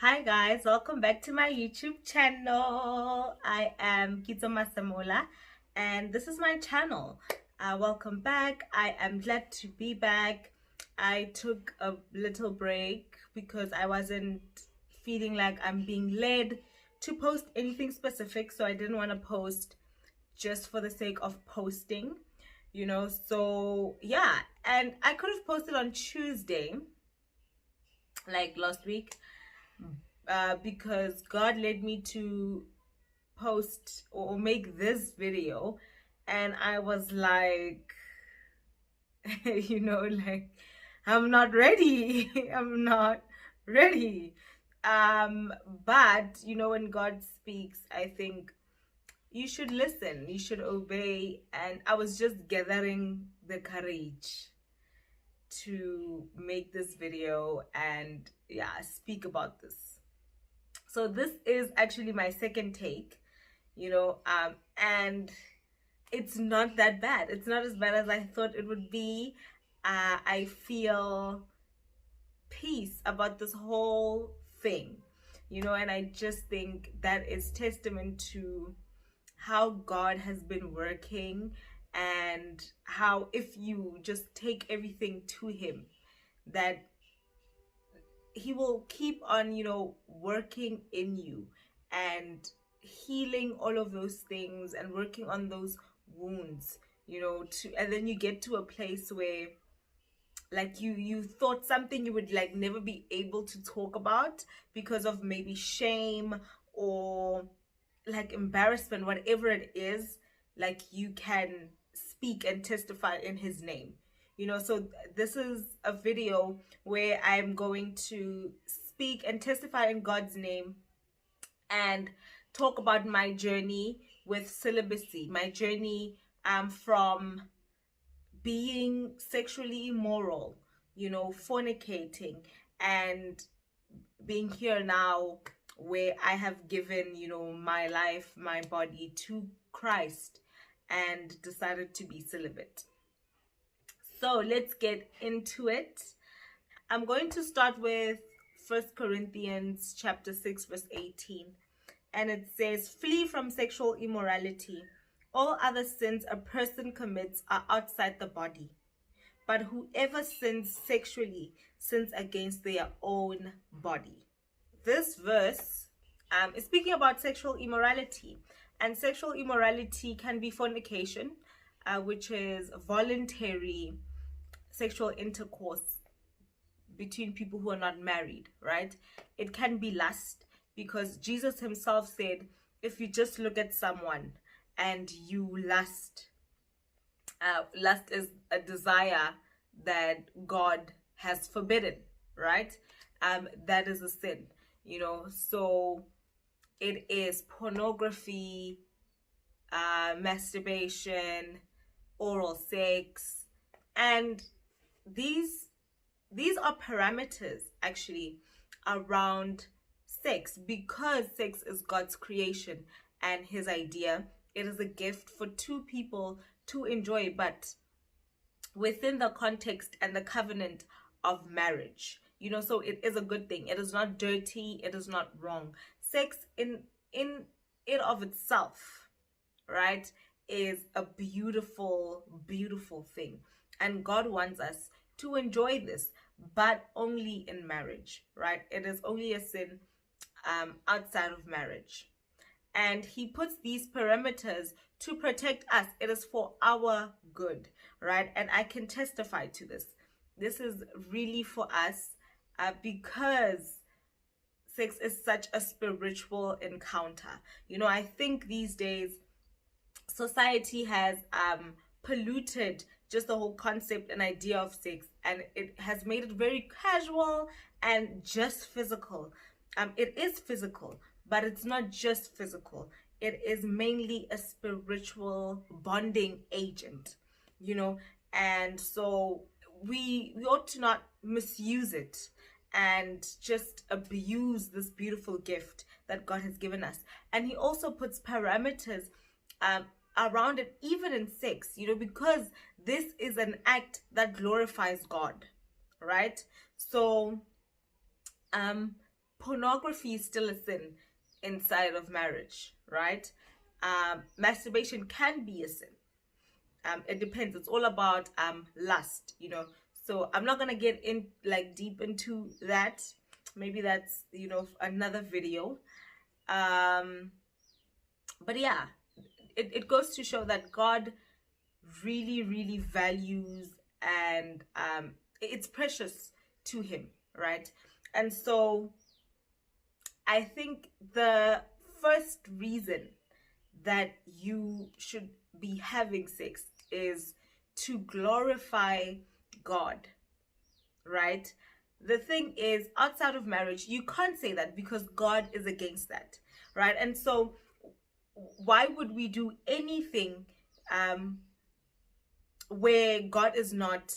Hi guys, welcome back to my YouTube channel. I am Kito Masamola and this is my channel. Welcome back. I am glad to be back. I took a little break because I wasn't feeling like I'm being led to post anything specific, so I didn't want to post just for the sake of posting, so yeah. And I could have posted on Tuesday, like last week, because God led me to post or make this video, and I was like, like, I'm not ready. I'm not ready. But when God speaks, I think you should listen, you should obey. And I was just gathering the courage to make this video and speak about this. So this is actually my second take, and it's not that bad. It's not as bad as I thought it would be. I feel peace about this whole thing, and I just think that is testament to how God has been working, and how if you just take everything to Him, that He will keep on, working in you and healing all of those things and working on those wounds, and then you get to a place where, like, you thought something you would like never be able to talk about because of maybe shame or like embarrassment, whatever it is, like you can speak and testify in His name. So this is a video where I'm going to speak and testify in God's name and talk about my journey with celibacy, my journey from being sexually immoral, fornicating, and being here now where I have given, my life, my body to Christ and decided to be celibate. So let's get into it. I'm going to start with 1 Corinthians chapter 6 verse 18. And it says, "Flee from sexual immorality. All other sins a person commits are outside the body. But whoever sins sexually sins against their own body." This verse is speaking about sexual immorality. And sexual immorality can be fornication, which is voluntary sexual intercourse between people who are not married, right? It can be lust, because Jesus Himself said, if you just look at someone and you lust, lust is a desire that God has forbidden, right? That is a sin, so it is pornography, masturbation, oral sex, and these are parameters actually around sex, because sex is God's creation and His idea. It is a gift for two people to enjoy, but within the context and the covenant of marriage, so it is a good thing. It is not dirty, it is not wrong. Sex in it of itself, right, is a beautiful thing, and God wants us to enjoy this, but only in marriage, right? It is only a sin outside of marriage, and He puts these parameters to protect us. It is for our good, right? And I can testify to this. This is really for us, because sex is such a spiritual encounter. I think these days society has polluted just the whole concept and idea of sex, and it has made it very casual and just physical. It is physical, but it's not just physical. It is mainly a spiritual bonding agent, and so we ought to not misuse it and just abuse this beautiful gift that God has given us. And He also puts parameters around it, even in sex, because this is an act that glorifies God, right? So pornography is still a sin inside of marriage, right? Masturbation can be a sin. It depends. It's all about lust, So I'm not gonna get in like deep into that. Maybe that's another video. But yeah, it goes to show that God really, really values, and it's precious to him, right? And so I think the first reason that you should be having sex is to glorify God, right? The thing is, outside of marriage, you can't say that because God is against that, right? And so why would we do anything where God is not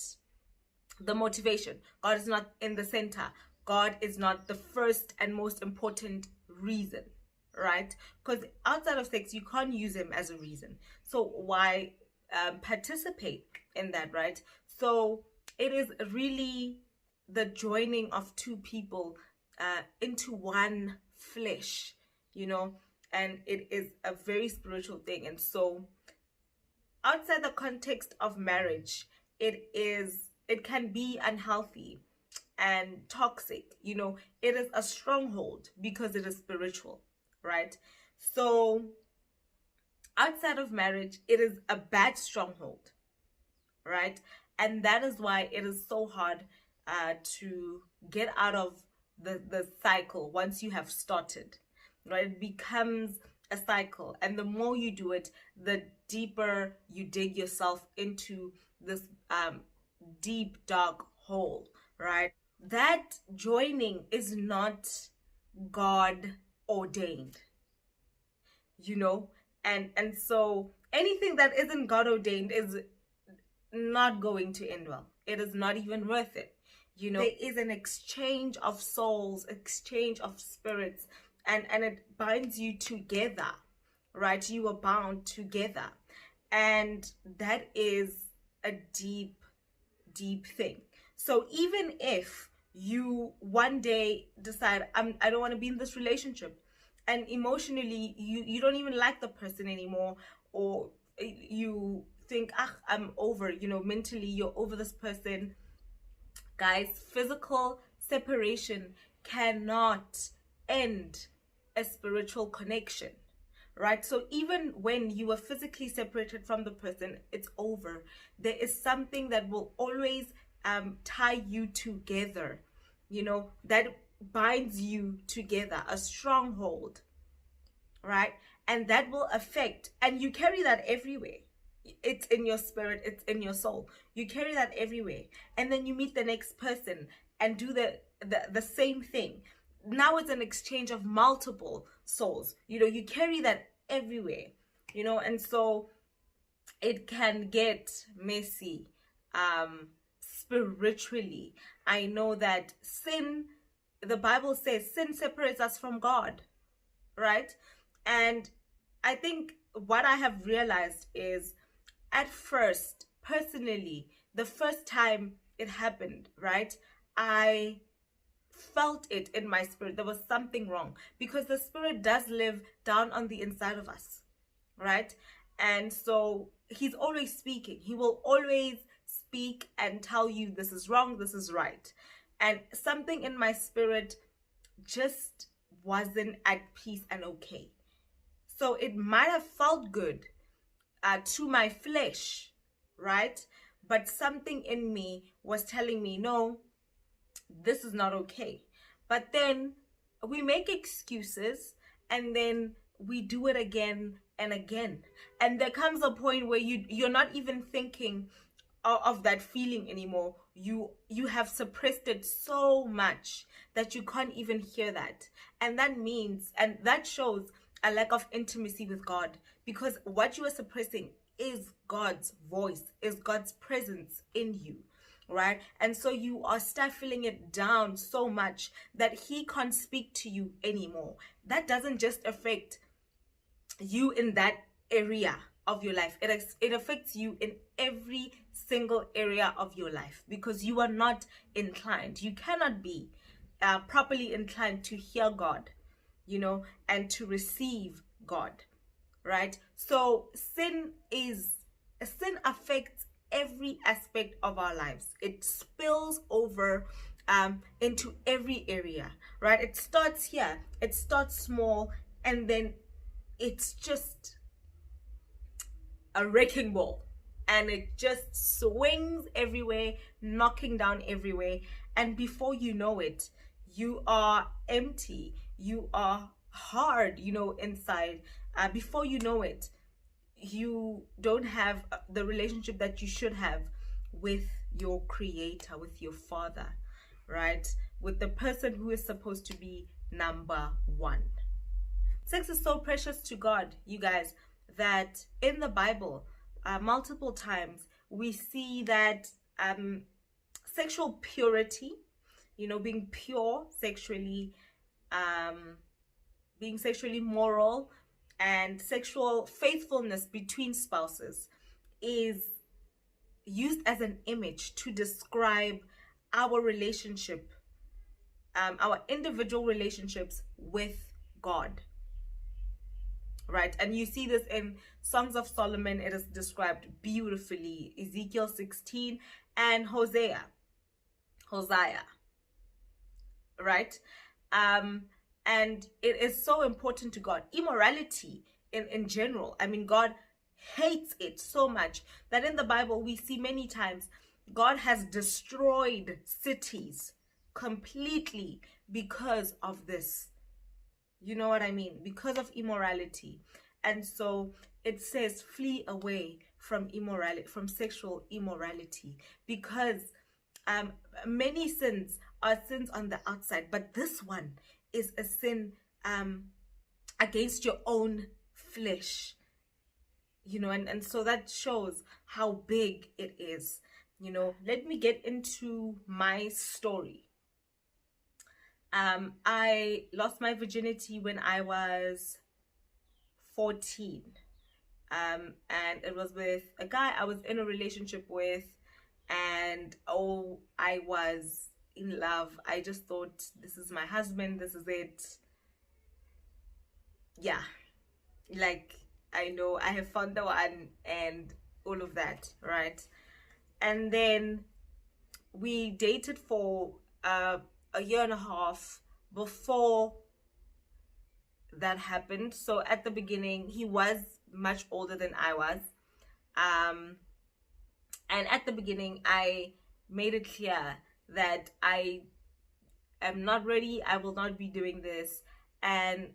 the motivation? God is not in the center. God is not the first and most important reason, right? Because outside of sex, you can't use him as a reason. So why participate in that, right? So it is really the joining of two people into one flesh, and it is a very spiritual thing. And so outside the context of marriage, it can be unhealthy and toxic. It is a stronghold because it is spiritual, right? So outside of marriage, it is a bad stronghold, right? And that is why it is so hard to get out of the cycle once you have started, right? It becomes a cycle, and the more you do it, the deeper you dig yourself into this deep, dark hole, right? That joining is not God ordained, and so anything that isn't God ordained is not going to end well. It is not even worth it. There is an exchange of souls, exchange of spirits, and it binds you together, right? You are bound together, and that is a deep, deep thing. So even if you one day decide, I don't want to be in this relationship, and emotionally you don't even like the person anymore, or you think, I'm over, mentally you're over this person. Guys, physical separation cannot end a spiritual connection, right? So even when you are physically separated from the person, it's over. There is something that will always tie you together, that binds you together, a stronghold, right? And that will affect, and you carry that everywhere. It's in your spirit, it's in your soul. You carry that everywhere. And then you meet the next person and do the same thing. Now it's an exchange of multiple souls. You carry that everywhere, and so it can get messy spiritually. I know that the Bible says sin separates us from God, right? And I think what I have realized is, at first, personally, the first time it happened, right, I felt it in my spirit. There was something wrong, because the spirit does live down on the inside of us, right? And so he's always speaking. He will always speak and tell you, this is wrong, this is right. And something in my spirit just wasn't at peace and okay. So it might have felt good to my flesh, right? But something in me was telling me, no, this is not okay. But then we make excuses, and then we do it again and again. And there comes a point where you're not even thinking of that feeling anymore. You have suppressed it so much that you can't even hear that. And that shows a lack of intimacy with God, because what you are suppressing is God's voice, is God's presence in you, right? And so you are stifling it down so much that he can't speak to you anymore. That doesn't just affect you in that area of your life. It affects you in every single area of your life, because you are not inclined. You cannot be properly inclined to hear God, and to receive God, right? So sin affects every aspect of our lives. It spills over into every area, right? It starts here, it starts small, and then it's just a wrecking ball, and it just swings everywhere, knocking down everywhere, and before you know it, you are empty, you are hard, inside. Before you know it, you don't have the relationship that you should have with your creator, with your father, right? With the person who is supposed to be number one. Sex is so precious to God, you guys, that in the Bible, multiple times, we see that sexual purity, being pure sexually, being sexually moral, and sexual faithfulness between spouses is used as an image to describe our relationship, our individual relationships with God, right? And you see this in Songs of Solomon. It is described beautifully. Ezekiel 16 and Hosea, right? And it is so important to God. Immorality in general, I mean, God hates it so much that in the Bible we see many times God has destroyed cities completely because of this. You know what I mean? Because of immorality. And so it says, flee away from immorality, from sexual immorality, because many sins are sins on the outside, but this one is a sin against your own flesh, and so that shows how big it is. Let me get into my story. I lost my virginity when I was 14. And it was with a guy I was in a relationship with, and I was in love. I just thought, this is my husband, this is it. Yeah, like, I know I have found the one and all of that, right? And then we dated for a year and a half before that happened. So at the beginning, he was much older than I was. And at the beginning, I made it clear that I am not ready. I will not be doing this. And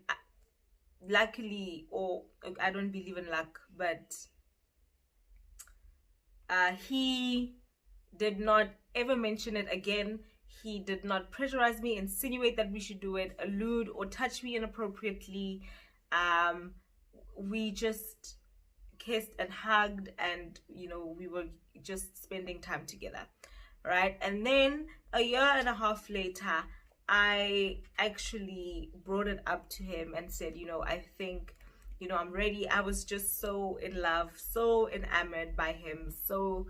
luckily, or I don't believe in luck, but he did not ever mention it again. He did not pressurize me, insinuate that we should do it, allude or touch me inappropriately. We just kissed and hugged, and we were just spending time together, right? And then a year and a half later, I actually brought it up to him and said, I think, I'm ready. I was just so in love, so enamored by him, so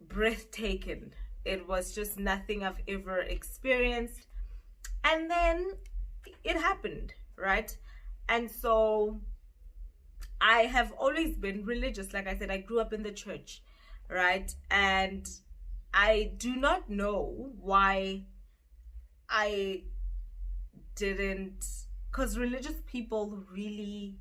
breathtaking. It was just nothing I've ever experienced. And then it happened, right? And so I have always been religious. Like I said, I grew up in the church, right? And I do not know why I didn't, because religious people really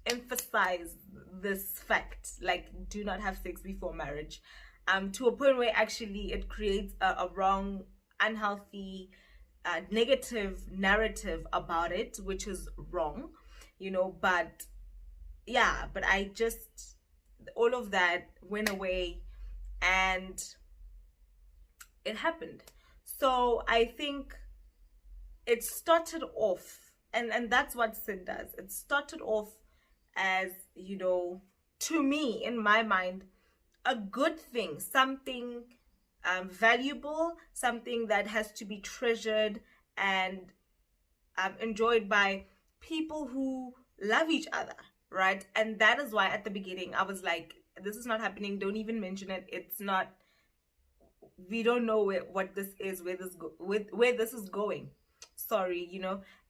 emphasize this fact, like, do not have sex before marriage, to a point where actually it creates a wrong, unhealthy, negative narrative about it, which is wrong, but yeah, but I just, all of that went away and it happened. So I think it started off, and that's what sin does. It started off as, to me, in my mind, a good thing, something valuable, something that has to be treasured and enjoyed by people who love each other, right? And that is why at the beginning I was like, this is not happening, don't even mention it, it's not, we don't know what this is, where this is going. Sorry,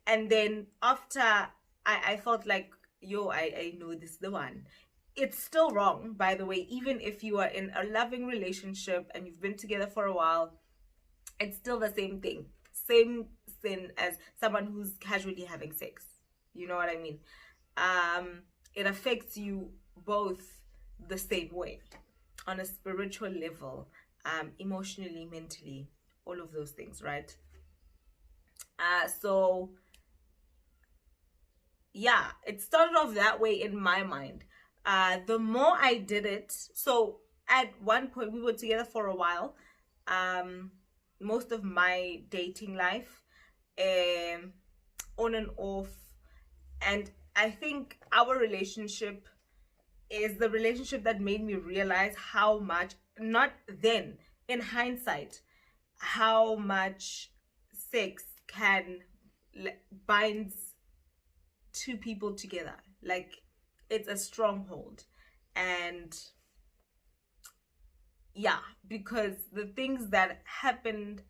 And then after I felt like, yo, I know this is the one. It's still wrong, by the way. Even if you are in a loving relationship and you've been together for a while, it's still the same thing. Same sin as someone who's casually having sex. You know what I mean? It affects you both the same way, on a spiritual level, emotionally, mentally, all of those things, right? So yeah, it started off that way in my mind. The more I did it, so at one point we were together for a while, most of my dating life, on and off, and I think our relationship is the relationship that made me realize how much, not then, in hindsight, how much sex can binds two people together. Like, it's a stronghold. And yeah, because the things that happened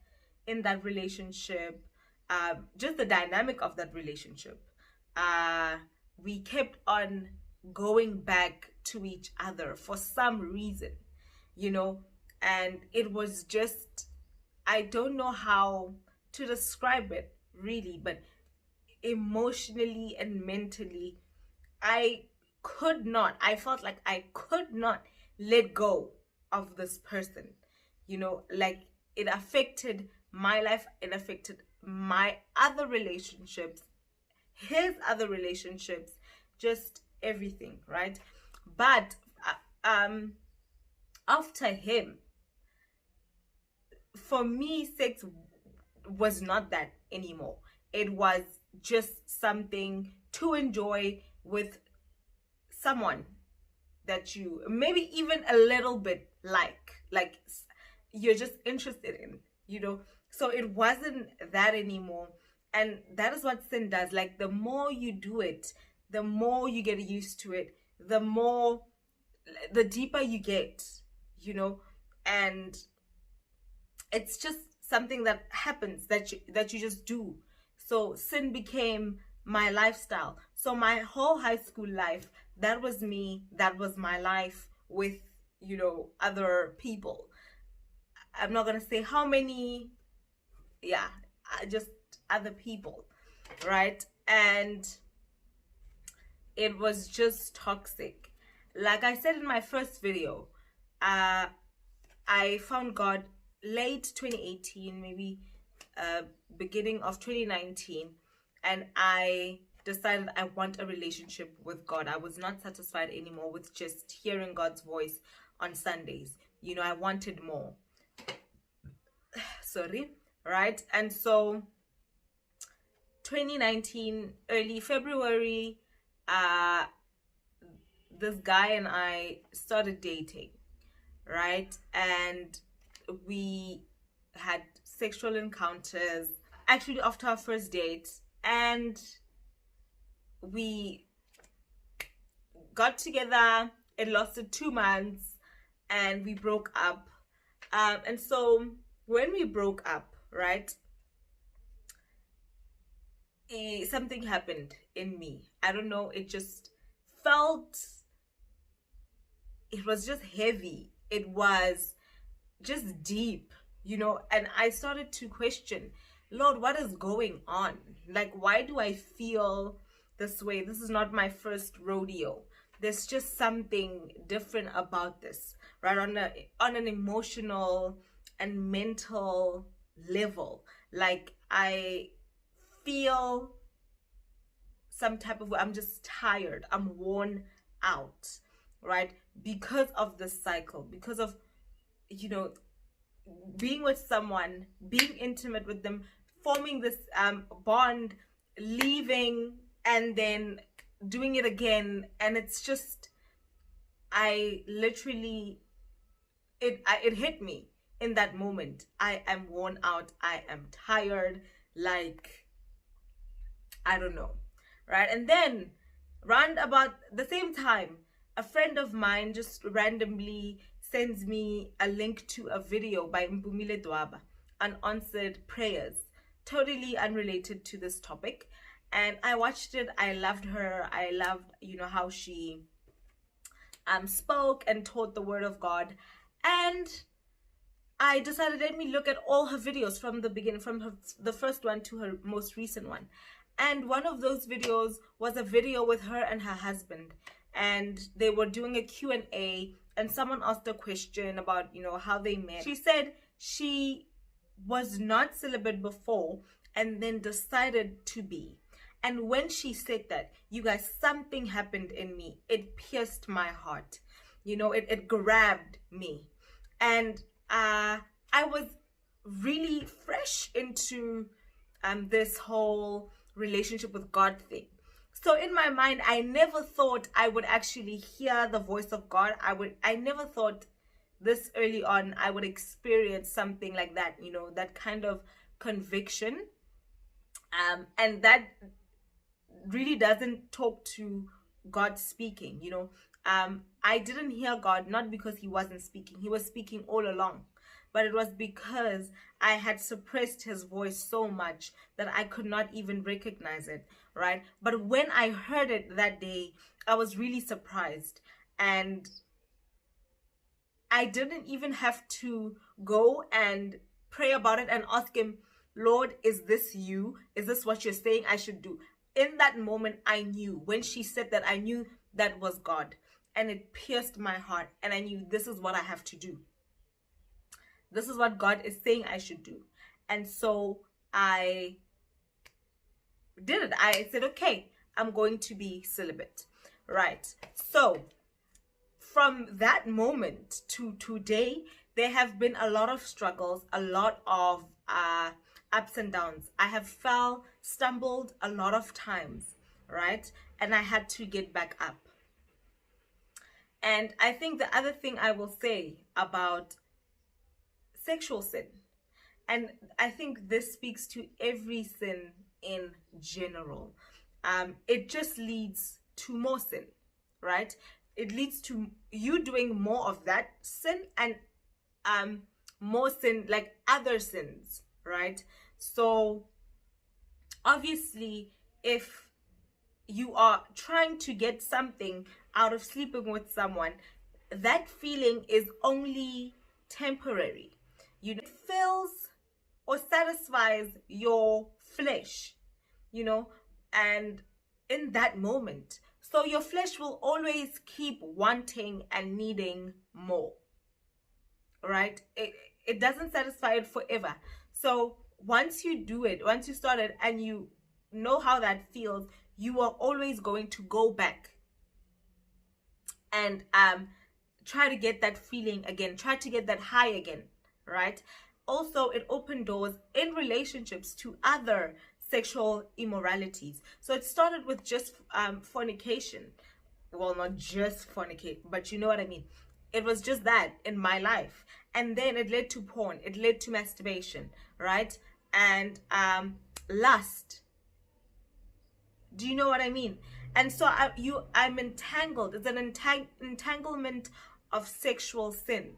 in that relationship, just the dynamic of that relationship, we kept on going back to each other for some reason, and it was just, I don't know how to describe it really, but emotionally and mentally, I felt like I could not let go of this person. Like, it affected my life, it affected my other relationships, his other relationships, just everything, right? But after him, for me, sex was not that anymore. It was just something to enjoy with someone that you maybe even a little bit like you're just interested in, so it wasn't that anymore. And that is what sin does. Like, the more you do it, the more you get used to it, the deeper you get, and it's just something that happens, that you just do. So sin became my lifestyle. So my whole high school life, that was me, that was my life with, other people. I'm not gonna say how many, yeah, just other people, right? And it was just toxic. Like I said in my first video, I found God late 2018, maybe beginning of 2019, and I decided I want a relationship with God. I was not satisfied anymore with just hearing God's voice on Sundays. I wanted more. Sorry, right? And so 2019, early February, this guy and I started dating, right? And we had sexual encounters actually after our first date, and we got together. It lasted 2 months, and we broke up. And so when we broke up, right, something happened in me. I don't know, it just felt, it was just heavy. It was just deep, and I started to question, Lord, what is going on? Like, why do I feel this way? This is not my first rodeo. There's just something different about this, right? On an emotional and mental level. Like, I feel some type of way. I'm just tired. I'm worn out, right? Because of this cycle, because of, being with someone, being intimate with them, forming this bond, leaving, and then doing it again. And it's just, I literally, it hit me in that moment. I am worn out. I am tired. Like, I don't know, right? And then round about the same time, a friend of mine just randomly sends me a link to a video by Mbumile Dwaba, Unanswered Prayers, totally unrelated to this topic. And I watched it. I loved her. I loved, how she spoke and taught the word of God. And I decided, let me look at all her videos from the beginning, from the first one to her most recent one. And one of those videos was a video with her and her husband. And they were doing a Q&A, and someone asked a question about, how they met. She said she was not celibate before and then decided to be. And when she said that, you guys, something happened in me. It pierced my heart. It grabbed me. And I was really fresh into this whole relationship with God thing. So in my mind, I never thought I would actually hear the voice of God. I never thought this early on I would experience something like that, that kind of conviction. And that really doesn't talk to God speaking, I didn't hear God, not because he wasn't speaking. He was speaking all along. But it was because I had suppressed his voice so much that I could not even recognize it, right? But when I heard it that day, I was really surprised. And I didn't even have to go and pray about it and ask him, Lord, is this you? Is this what you're saying I should do? In that moment, I knew. When she said that, I knew that was God. And it pierced my heart. And I knew this is what I have to do. This is what God is saying I should do. And so I did it. I said, okay, I'm going to be celibate. Right. So from that moment to today, there have been a lot of struggles, a lot of ups and downs. I have stumbled a lot of times, right? And I had to get back up. And I think the other thing I will say about sexual sin, and I think this speaks to every sin in general, it just leads to more sin, right? It leads to you doing more of that sin and more sin, like other sins, right? So obviously, if you are trying to get something out of sleeping with someone, that feeling is only temporary. It fills or satisfies your flesh, and in that moment. So your flesh will always keep wanting and needing more, right? It doesn't satisfy it forever. So once you do it, once you start it and you know how that feels, you are always going to go back and try to get that feeling again, try to get that high again, right? Also, it opened doors in relationships to other sexual immoralities. So it started with just fornication. Well, not just fornicate, but you know what I mean. It was just that in my life. And then it led to porn. It led to masturbation, right? And lust. Do you know what I mean? And so I'm entangled. It's an entanglement of sexual sin.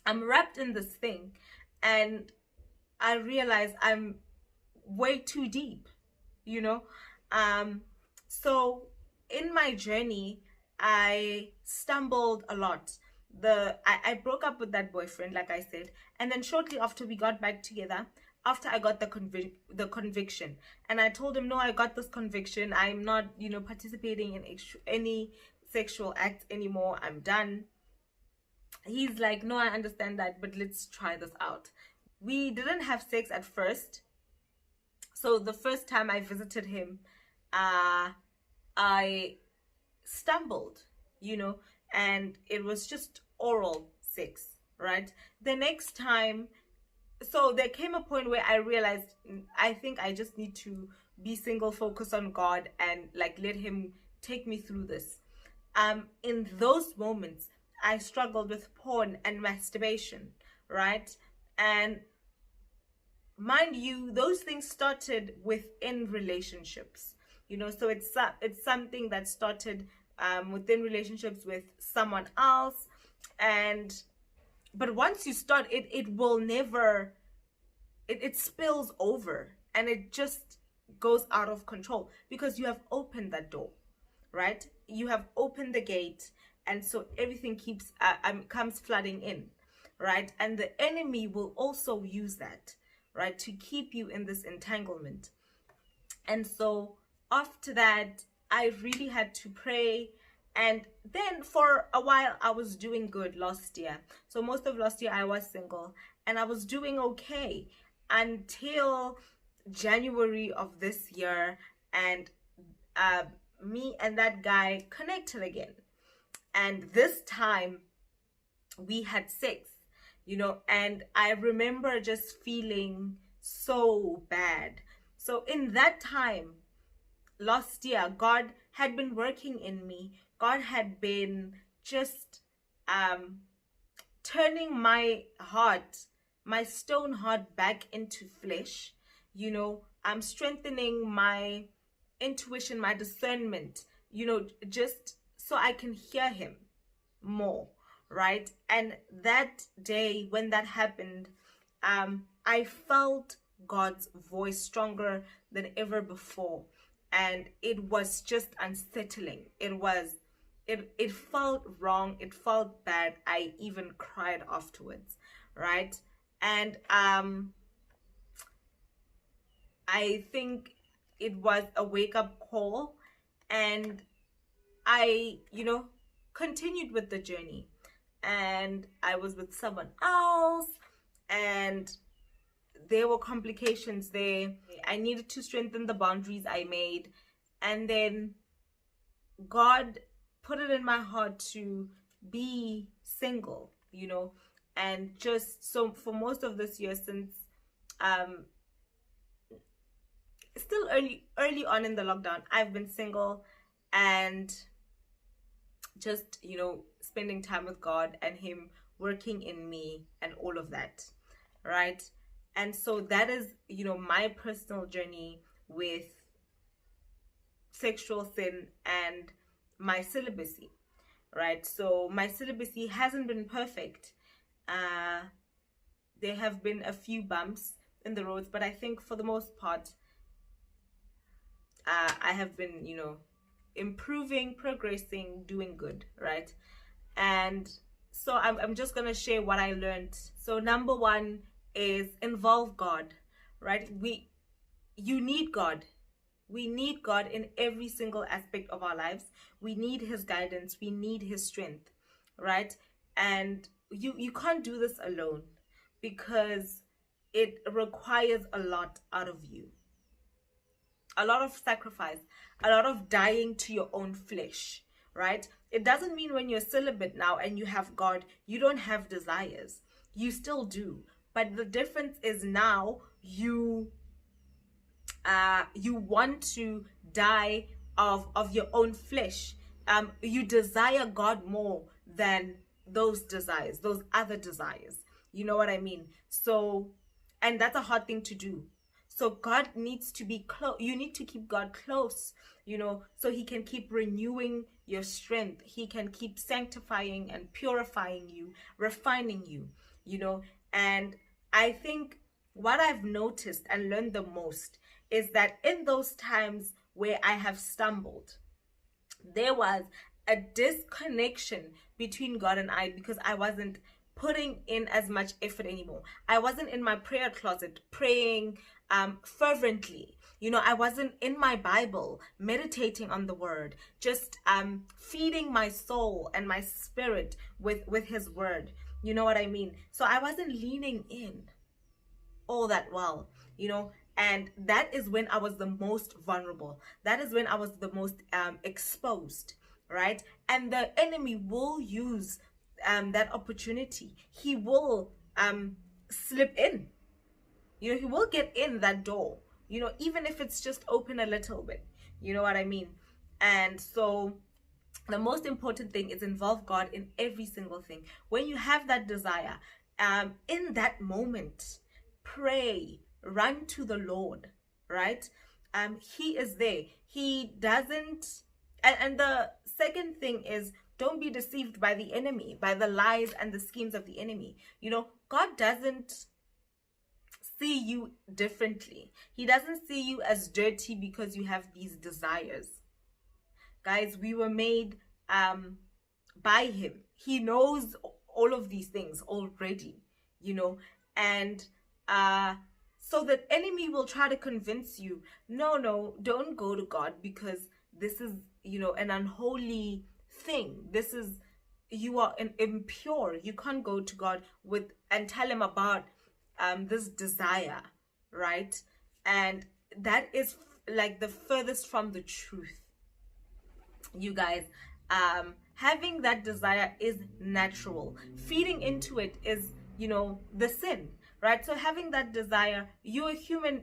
I'm wrapped in this thing, and I realize I'm way too deep, So in my journey, I stumbled a lot. I broke up with that boyfriend, like I said, and then shortly after we got back together, after I got the conviction, and I told him, no, I got this conviction. I'm not, participating in any sexual act anymore. I'm done. He's like, no, I understand that, but let's try this out. We didn't have sex at first. So the first time I visited him, I stumbled, and it was just oral sex, right? The next time, so there came a point where I realized I think I just need to be single, focus on God, and like let him take me through this. In those moments, I struggled with porn and masturbation, right? And mind you, those things started within relationships, so it's something that started within relationships with someone else, And but once you start, it will never, it spills over, and it just goes out of control because you have opened that door, right? You have opened the gate, and so everything keeps comes flooding in, right? And the enemy will also use that, right, to keep you in this entanglement. And so after that, I really had to pray. And then for a while, I was doing good last year. So most of last year, I was single and I was doing okay until January of this year. And uh, me and that guy connected again. And this time, we had sex, and I remember just feeling so bad. So in that time, last year, God had been working in me. God had been just turning my heart, my stone heart, back into flesh. I'm strengthening my intuition, my discernment, just so I can hear him more, right? And that day when that happened, I felt God's voice stronger than ever before, and it was just unsettling. It felt wrong, it felt bad. I even cried afterwards, right? And I think it was a wake-up call, and I continued with the journey, and I was with someone else, and there were complications there. I needed to strengthen the boundaries I made, and then God put it in my heart to be single, and just so for most of this year, since still early on in the lockdown, I've been single and just spending time with God and him working in me and all of that, right? And so that is my personal journey with sexual sin and my celibacy, right? So my celibacy hasn't been perfect. There have been a few bumps in the roads, but I think for the most part, I have been improving, progressing, doing good, right? And so I'm just gonna share what I learned. So number one is involve God, right? You need God. We need God in every single aspect of our lives. We need his guidance, we need his strength, right? And you can't do this alone, because it requires a lot out of you. A lot of sacrifice, a lot of dying to your own flesh, right? It doesn't mean when you're celibate now and you have God, you don't have desires. You still do. But the difference is now you want to die of your own flesh. You desire God more than those desires, those other desires. You know what I mean? So, and that's a hard thing to do. So God needs to be close. You need to keep God close, so he can keep renewing your strength. He can keep sanctifying and purifying you, refining you, and I think what I've noticed and learned the most is that in those times where I have stumbled, there was a disconnection between God and I, because I wasn't putting in as much effort anymore. I wasn't in my prayer closet praying fervently. I wasn't in my Bible meditating on the word, just feeding my soul and my spirit with his word. You know what I mean? So I wasn't leaning in all that well, and that is when I was the most vulnerable. That is when I was the most exposed, right? And the enemy will use that opportunity. He will slip in. He will get in that door, even if it's just open a little bit. You know what I mean? And so the most important thing is involve God in every single thing. When you have that desire, in that moment, pray, run to the Lord, right? He is there. He doesn't, and the second thing is Don't be deceived by the enemy, by the lies and the schemes of the enemy. God doesn't see you differently. He doesn't see you as dirty because you have these desires. Guys, we were made by him. He knows all of these things already, and so the enemy will try to convince you, no, don't go to God because this is, an unholy thing. You are impure. You can't go to God and tell him about this desire, right? And that is like the furthest from the truth, you guys. Having that desire is natural. Feeding into it is, the sin, right? So having that desire, you are human.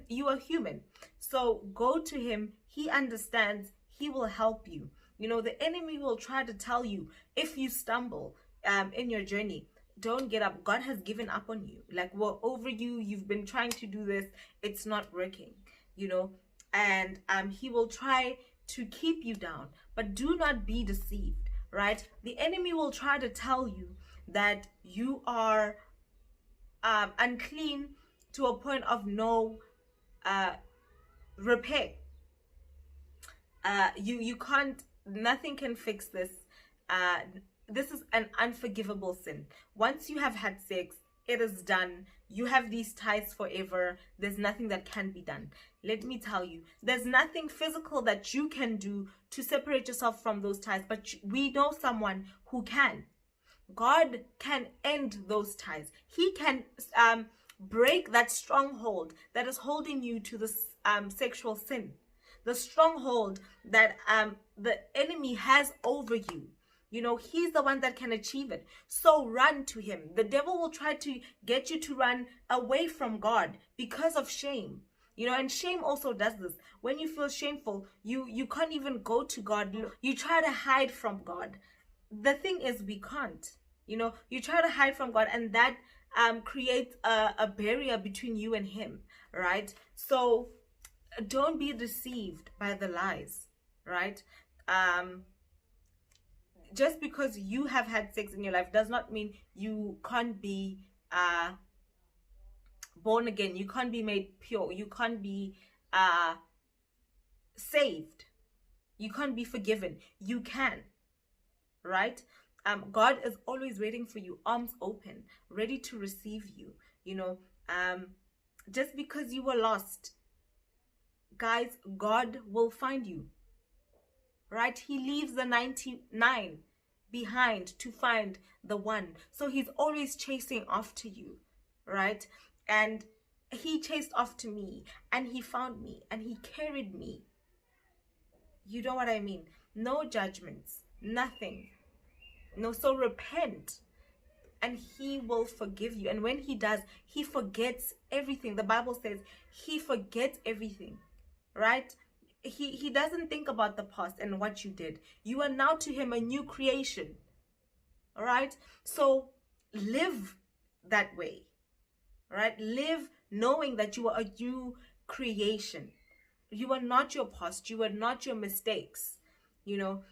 So go to him. He understands. He will help you. The enemy will try to tell you, if you stumble in your journey, don't get up. God has given up on you. Like, we're over you. You've been trying to do this. It's not working, and he will try to keep you down. But do not be deceived, right? The enemy will try to tell you that you are unclean to a point of no repair. You can't, nothing can fix this. This is an unforgivable sin. Once you have had sex, it is done. You have these ties forever. There's nothing that can be done. Let me tell you, there's nothing physical that you can do to separate yourself from those ties, but we know someone who can. God can end those ties. He can break that stronghold that is holding you to this sexual sin, the stronghold that the enemy has over you. He's the one that can achieve it. So run to him. The devil will try to get you to run away from God because of shame. And shame also does this. When you feel shameful, you can't even go to God. You try to hide from God. The thing is, we can't. You try to hide from God, and that creates a barrier between you and him, right? So don't be deceived by the lies, right? Just because you have had sex in your life does not mean you can't be born again. You can't be made pure. You can't be saved. You can't be forgiven. You can, right? God is always waiting for you, arms open, ready to receive you. Just because you were lost, guys, God will find you, right? He leaves the 99 behind to find the one. So he's always chasing after you, right? And he chased after me, and he found me, and he carried me. You know what I mean? No judgments, nothing. No, so repent, and he will forgive you. And when he does, he forgets everything. The Bible says he forgets everything, right? He doesn't think about the past and what you did. You are now to him a new creation. All right? So live that way. All right? Live knowing that you are a new creation. You are not your past. You are not your mistakes. In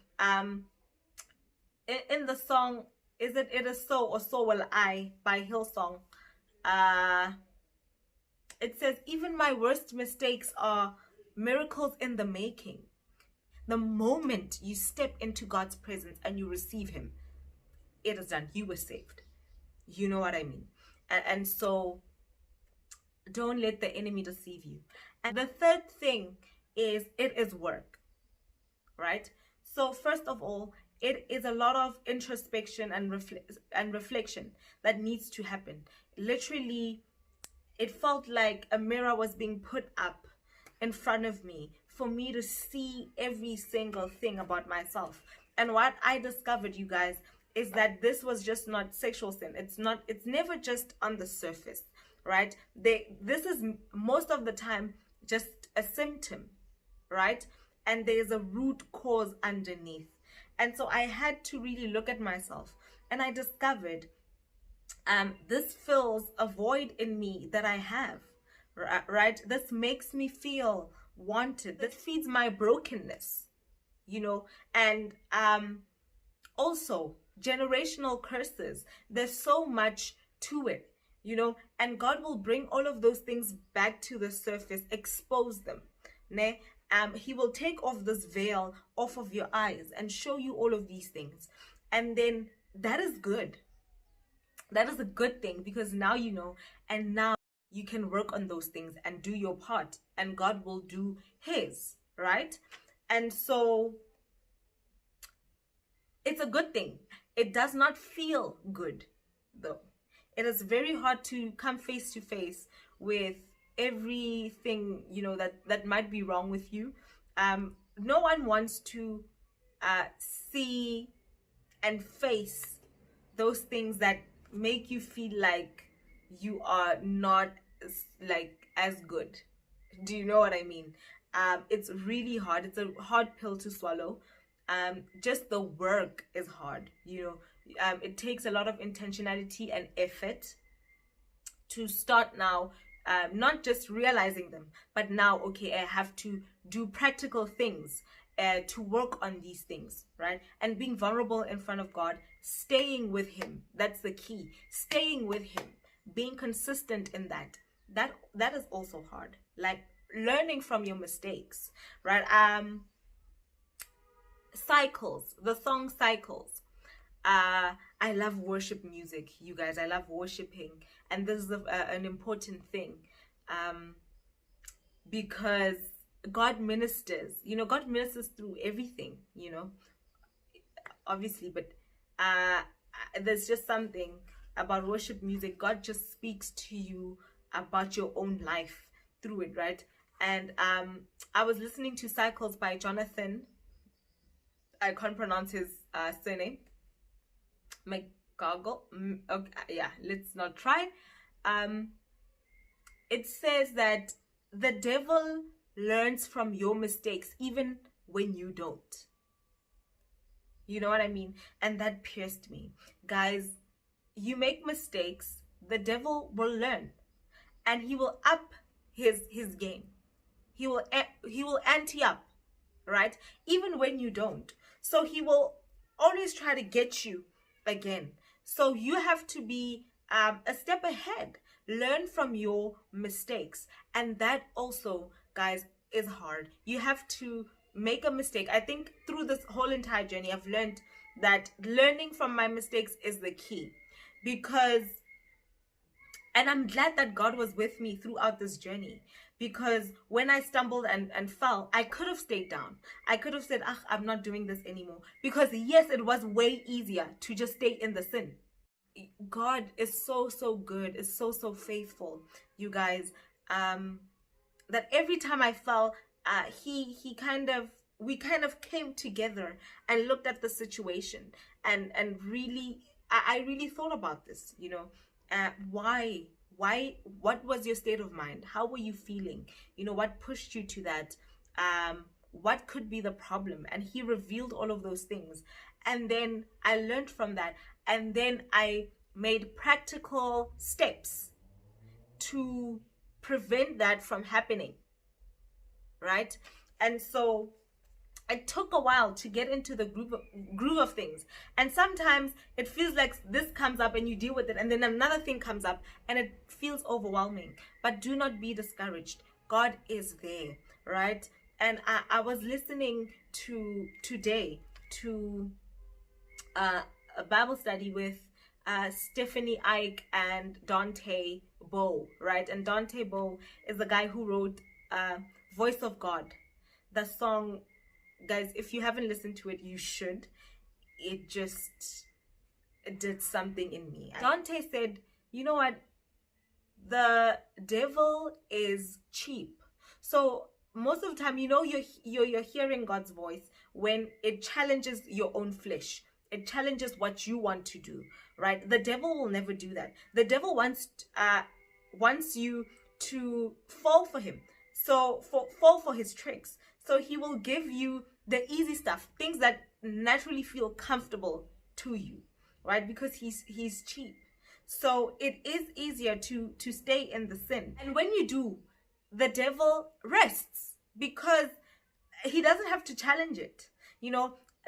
the song, It Is So or So Will I by Hillsong, it says, even my worst mistakes are miracles in the making. The moment you step into God's presence and you receive him, it is done. You were saved. You know what I mean? And so don't let the enemy deceive you. And the third thing is, it is work, right? So first of all, it is a lot of introspection and reflection that needs to happen. Literally, it felt like a mirror was being put up in front of me for me to see every single thing about myself. And what I discovered, you guys, is that this was just not sexual sin. It's never just on the surface, right? This is most of the time just a symptom, right? And there's a root cause underneath. And so I had to really look at myself, and I discovered this fills a void in me that I have, right? This makes me feel wanted. This feeds my brokenness, and Also, generational curses. There's so much to it, and God will bring all of those things back to the surface, expose them. Ne? He will take off this veil off of your eyes and show you all of these things. And then that is good. That is a good thing, because now you know, and now you can work on those things and do your part, and God will do his, right? And so it's a good thing. It does not feel good, though. It is very hard to come face to face with everything, that might be wrong with you. No one wants to see and face those things that make you feel like you are not as good. Do you know what I mean? It's really hard. It's a hard pill to swallow. Just the work is hard. It takes a lot of intentionality and effort to start now, not just realizing them, but now, okay, I have to do practical things to work on these things, right? And being vulnerable in front of God, staying with him, that's the key. Staying with him, being consistent in that is also hard. Like learning from your mistakes, right? Cycles, the song Cycles. I love worship music, you guys. I love worshiping, and this is an important thing, because God ministers. God ministers through everything, obviously, but there's just something about worship music. God just speaks to you about your own life through it, right? And I was listening to Cycles by Jonathan. I can't pronounce his surname. McGoggle. Okay, yeah, let's not try. It says that the devil learns from your mistakes even when you don't. You know what I mean? And that pierced me. Guys, you make mistakes, the devil will learn, and he will up his game. He will ante up, right? Even when you don't. So he will always try to get you again. So you have to be a step ahead. Learn from your mistakes. And that also, guys, is hard. You have to make a mistake. I think through this whole entire journey, I've learned that learning from my mistakes is the key. And I'm glad that God was with me throughout this journey, because when I stumbled and fell, I could have stayed down. I could have said, I'm not doing this anymore. Because yes, it was way easier to just stay in the sin. God is so, so good. Is so, so faithful, you guys. That every time I fell, we kind of came together and looked at the situation and really, I really thought about this, why, what was your state of mind? How were you feeling? What pushed you to that? What could be the problem? And he revealed all of those things. And then I learned from that. And then I made practical steps to prevent that from happening, right? And so it took a while to get into the groove of things. And sometimes it feels like this comes up and you deal with it, and then another thing comes up and it feels overwhelming. But do not be discouraged. God is there, right? And I was listening today to a Bible study with Stephanie Ike and Dante Bowe, right? And Dante Bowe is the guy who wrote Voice of God. The song, guys, if you haven't listened to it, you should. It did something in me. Dante said, you know what? The devil is cheap. So most of the time, you're hearing God's voice when it challenges your own flesh. It challenges what you want to do, right? The devil will never do that. The devil wants you to fall for him. So fall for his tricks. So he will give you the easy stuff, things that naturally feel comfortable to you, right? Because he's cheap. So it is easier to stay in the sin. And when you do, the devil rests because he doesn't have to challenge it.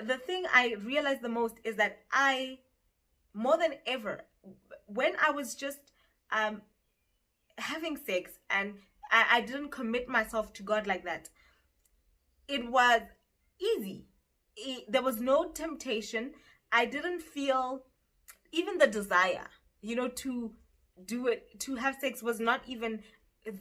the thing I realized the most is that more than ever, when I was just um having sex and I didn't commit myself to God like that, it was easy. There was no temptation. I didn't feel even the desire, to do it, to have sex was not even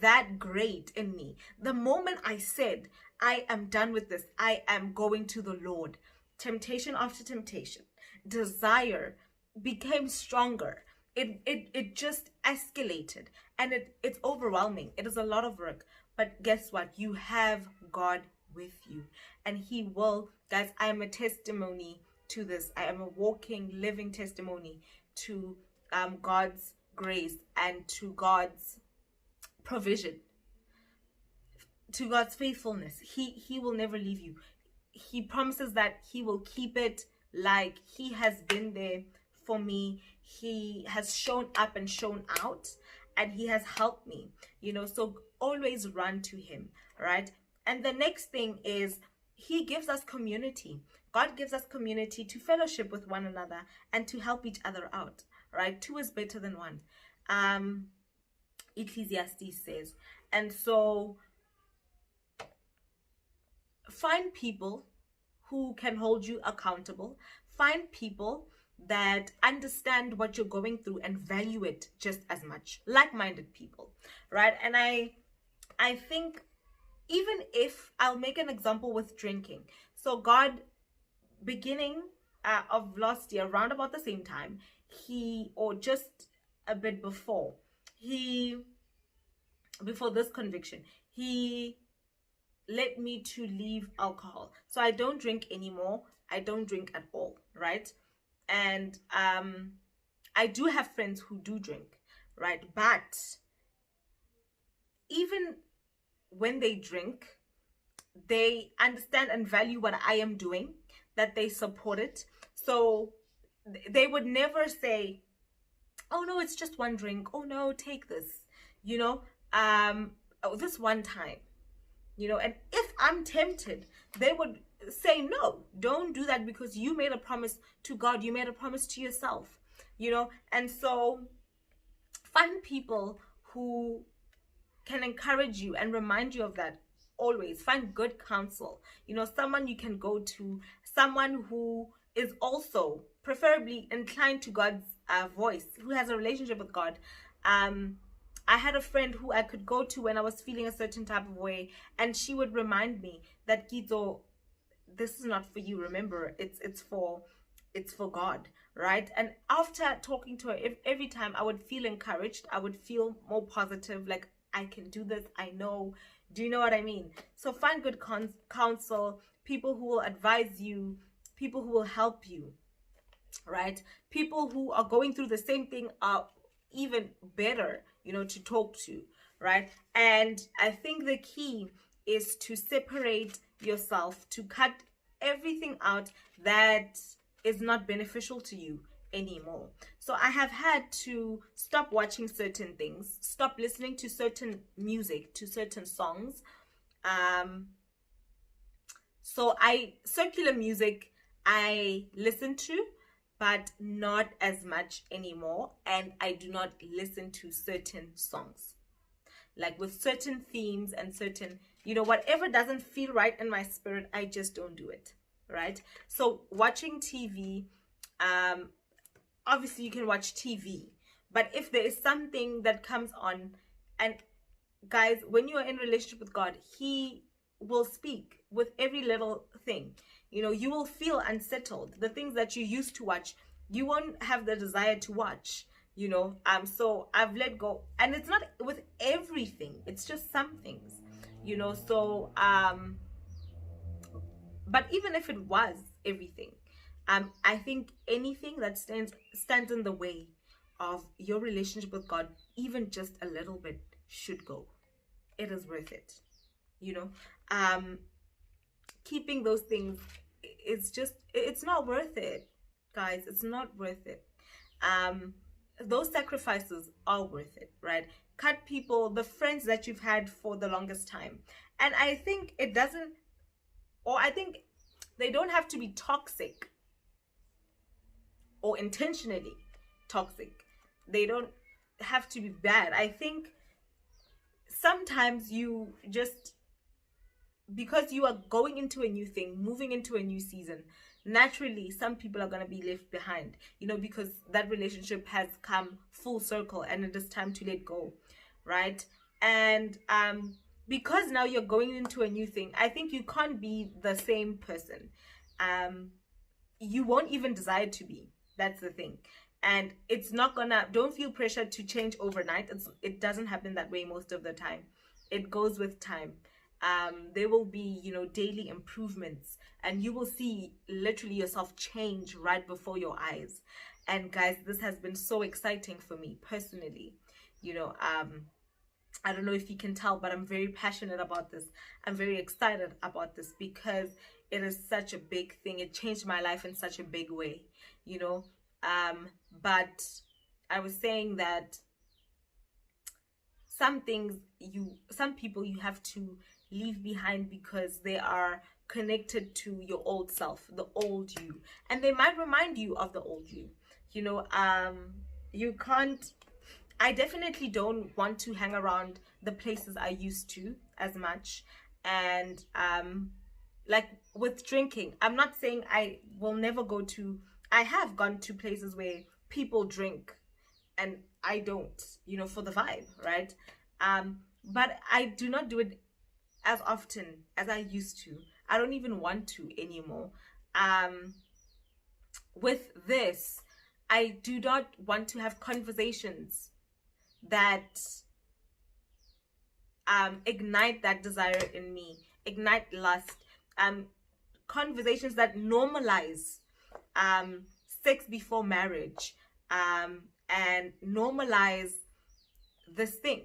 that great in me. The moment I said, I am done with this, I am going to the Lord, temptation after temptation, desire became stronger. It just escalated, and it's overwhelming. It is a lot of work. But guess what? You have God with you, and He will. Guys, I am a testimony to this. I am a walking, living testimony to God's grace and to God's provision, to God's faithfulness. He will never leave you. He promises that He will keep it. Like, He has been there for me. He has shown up and shown out, and He has helped me, so always run to Him, right? And the next thing is, He gives us community. God gives us community to fellowship with one another and to help each other out, right? Two is better than one. Ecclesiastes says. And so find people who can hold you accountable. Find people that understand what you're going through and value it just as much. Like-minded people, right? And I think, even if I'll make an example with drinking. So God, beginning of last year, around about the same time, or just a bit before this conviction, He led me to leave alcohol. So I don't drink anymore. I don't drink at all, right? And I do have friends who do drink, right? But even when they drink, they understand and value what I am doing, that they support it. So they would never say, oh no, it's just one drink. Oh no, take this, this one time, and if I'm tempted, they would say, no, don't do that, because you made a promise to God. You made a promise to yourself, and so find people who can encourage you and remind you of that. Always find good counsel, someone you can go to, someone who is also preferably inclined to God's voice, who has a relationship with God. I had a friend who I could go to when I was feeling a certain type of way, and she would remind me that, Gizo, this is not for you. Remember, it's for God, right? And after talking to her, every time, I would feel encouraged. I would feel more positive, like, I can do this. I know. Do you know what I mean? So find good counsel, people who will advise you, people who will help you, right? People who are going through the same thing are even better, to talk to, right? And I think the key is to separate yourself, to cut everything out that is not beneficial to you anymore. So I have had to stop watching certain things, stop listening to certain music, to certain songs. So secular music I listen to, but not as much anymore. And I do not listen to certain songs, like with certain themes and certain, whatever doesn't feel right in my spirit, I just don't do it, right? So watching TV, obviously you can watch TV, but if there is something that comes on, and guys, when you are in relationship with God, He will speak with every little thing. You will feel unsettled. The things that you used to watch, you won't have the desire to watch, so I've let go. And it's not with everything, it's just some things, so but even if it was everything, I think anything that stands in the way of your relationship with God, even just a little bit, should go. It is worth it. Keeping those things, it's not worth it, guys. It's not worth it. Those sacrifices are worth it, right? Cut people, the friends that you've had for the longest time. And I think They don't have to be toxic or intentionally toxic. They don't have to be bad. I think sometimes you just, because you are going into a new thing, moving into a new season, naturally some people are going to be left behind, because that relationship has come full circle and it is time to let go, right? And because now you're going into a new thing, I think you can't be the same person. You won't even desire to be. That's the thing. And it's not gonna, don't feel pressured to change overnight. It doesn't happen that way most of the time. It goes with time. There will be, daily improvements, and you will see literally yourself change right before your eyes. And guys, this has been so exciting for me personally. I don't know if you can tell, but I'm very passionate about this. I'm very excited about this because it is such a big thing. It changed my life in such a big way, but I was saying that some people you have to leave behind because they are connected to your old self, the old you, and they might remind you of the old you. You can't, I definitely don't want to hang around the places I used to as much. And like with drinking, I'm not saying I will never go to, I have gone to places where people drink and I don't, for the vibe, right? But I do not do it as often as I used to. I don't even want to anymore. With this, I do not want to have conversations that ignite that desire in me, ignite lust, conversations that normalize sex before marriage, and normalize this thing,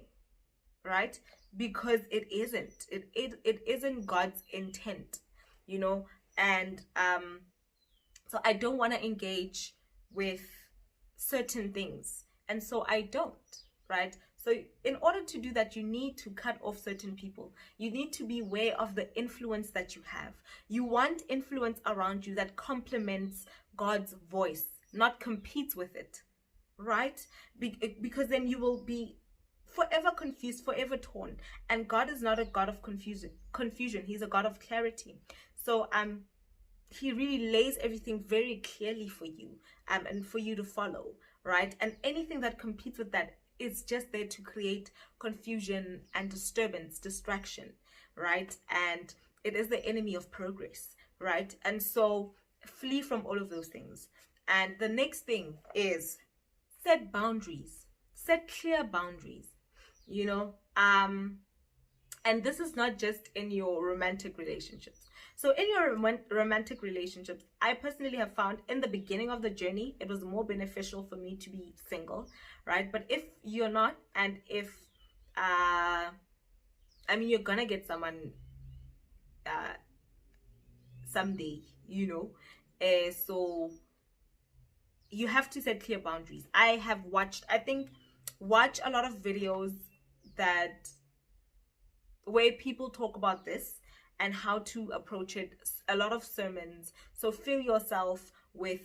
right? Because it isn't God's intent, and so I don't want to engage with certain things, and so I don't, right? So in order to do that, you need to cut off certain people. You need to be aware of the influence that you have. You want influence around you that complements God's voice, not competes with it, right? Because then you will be forever confused, forever torn. And God is not a God of confusion. He's a God of clarity. So he really lays everything very clearly for you, and for you to follow, right? And anything that competes with that is just there to create confusion and disturbance, distraction, right? And it is the enemy of progress, right? And so flee from all of those things. And the next thing is set boundaries, set clear boundaries, and this is not just in your romantic relationships. So in your romantic relationships, I personally have found in the beginning of the journey, it was more beneficial for me to be single, right? But if you're not, and if, you're gonna get someone someday, so you have to set clear boundaries. I have watched a lot of videos where people talk about this and how to approach it, a lot of sermons. So fill yourself with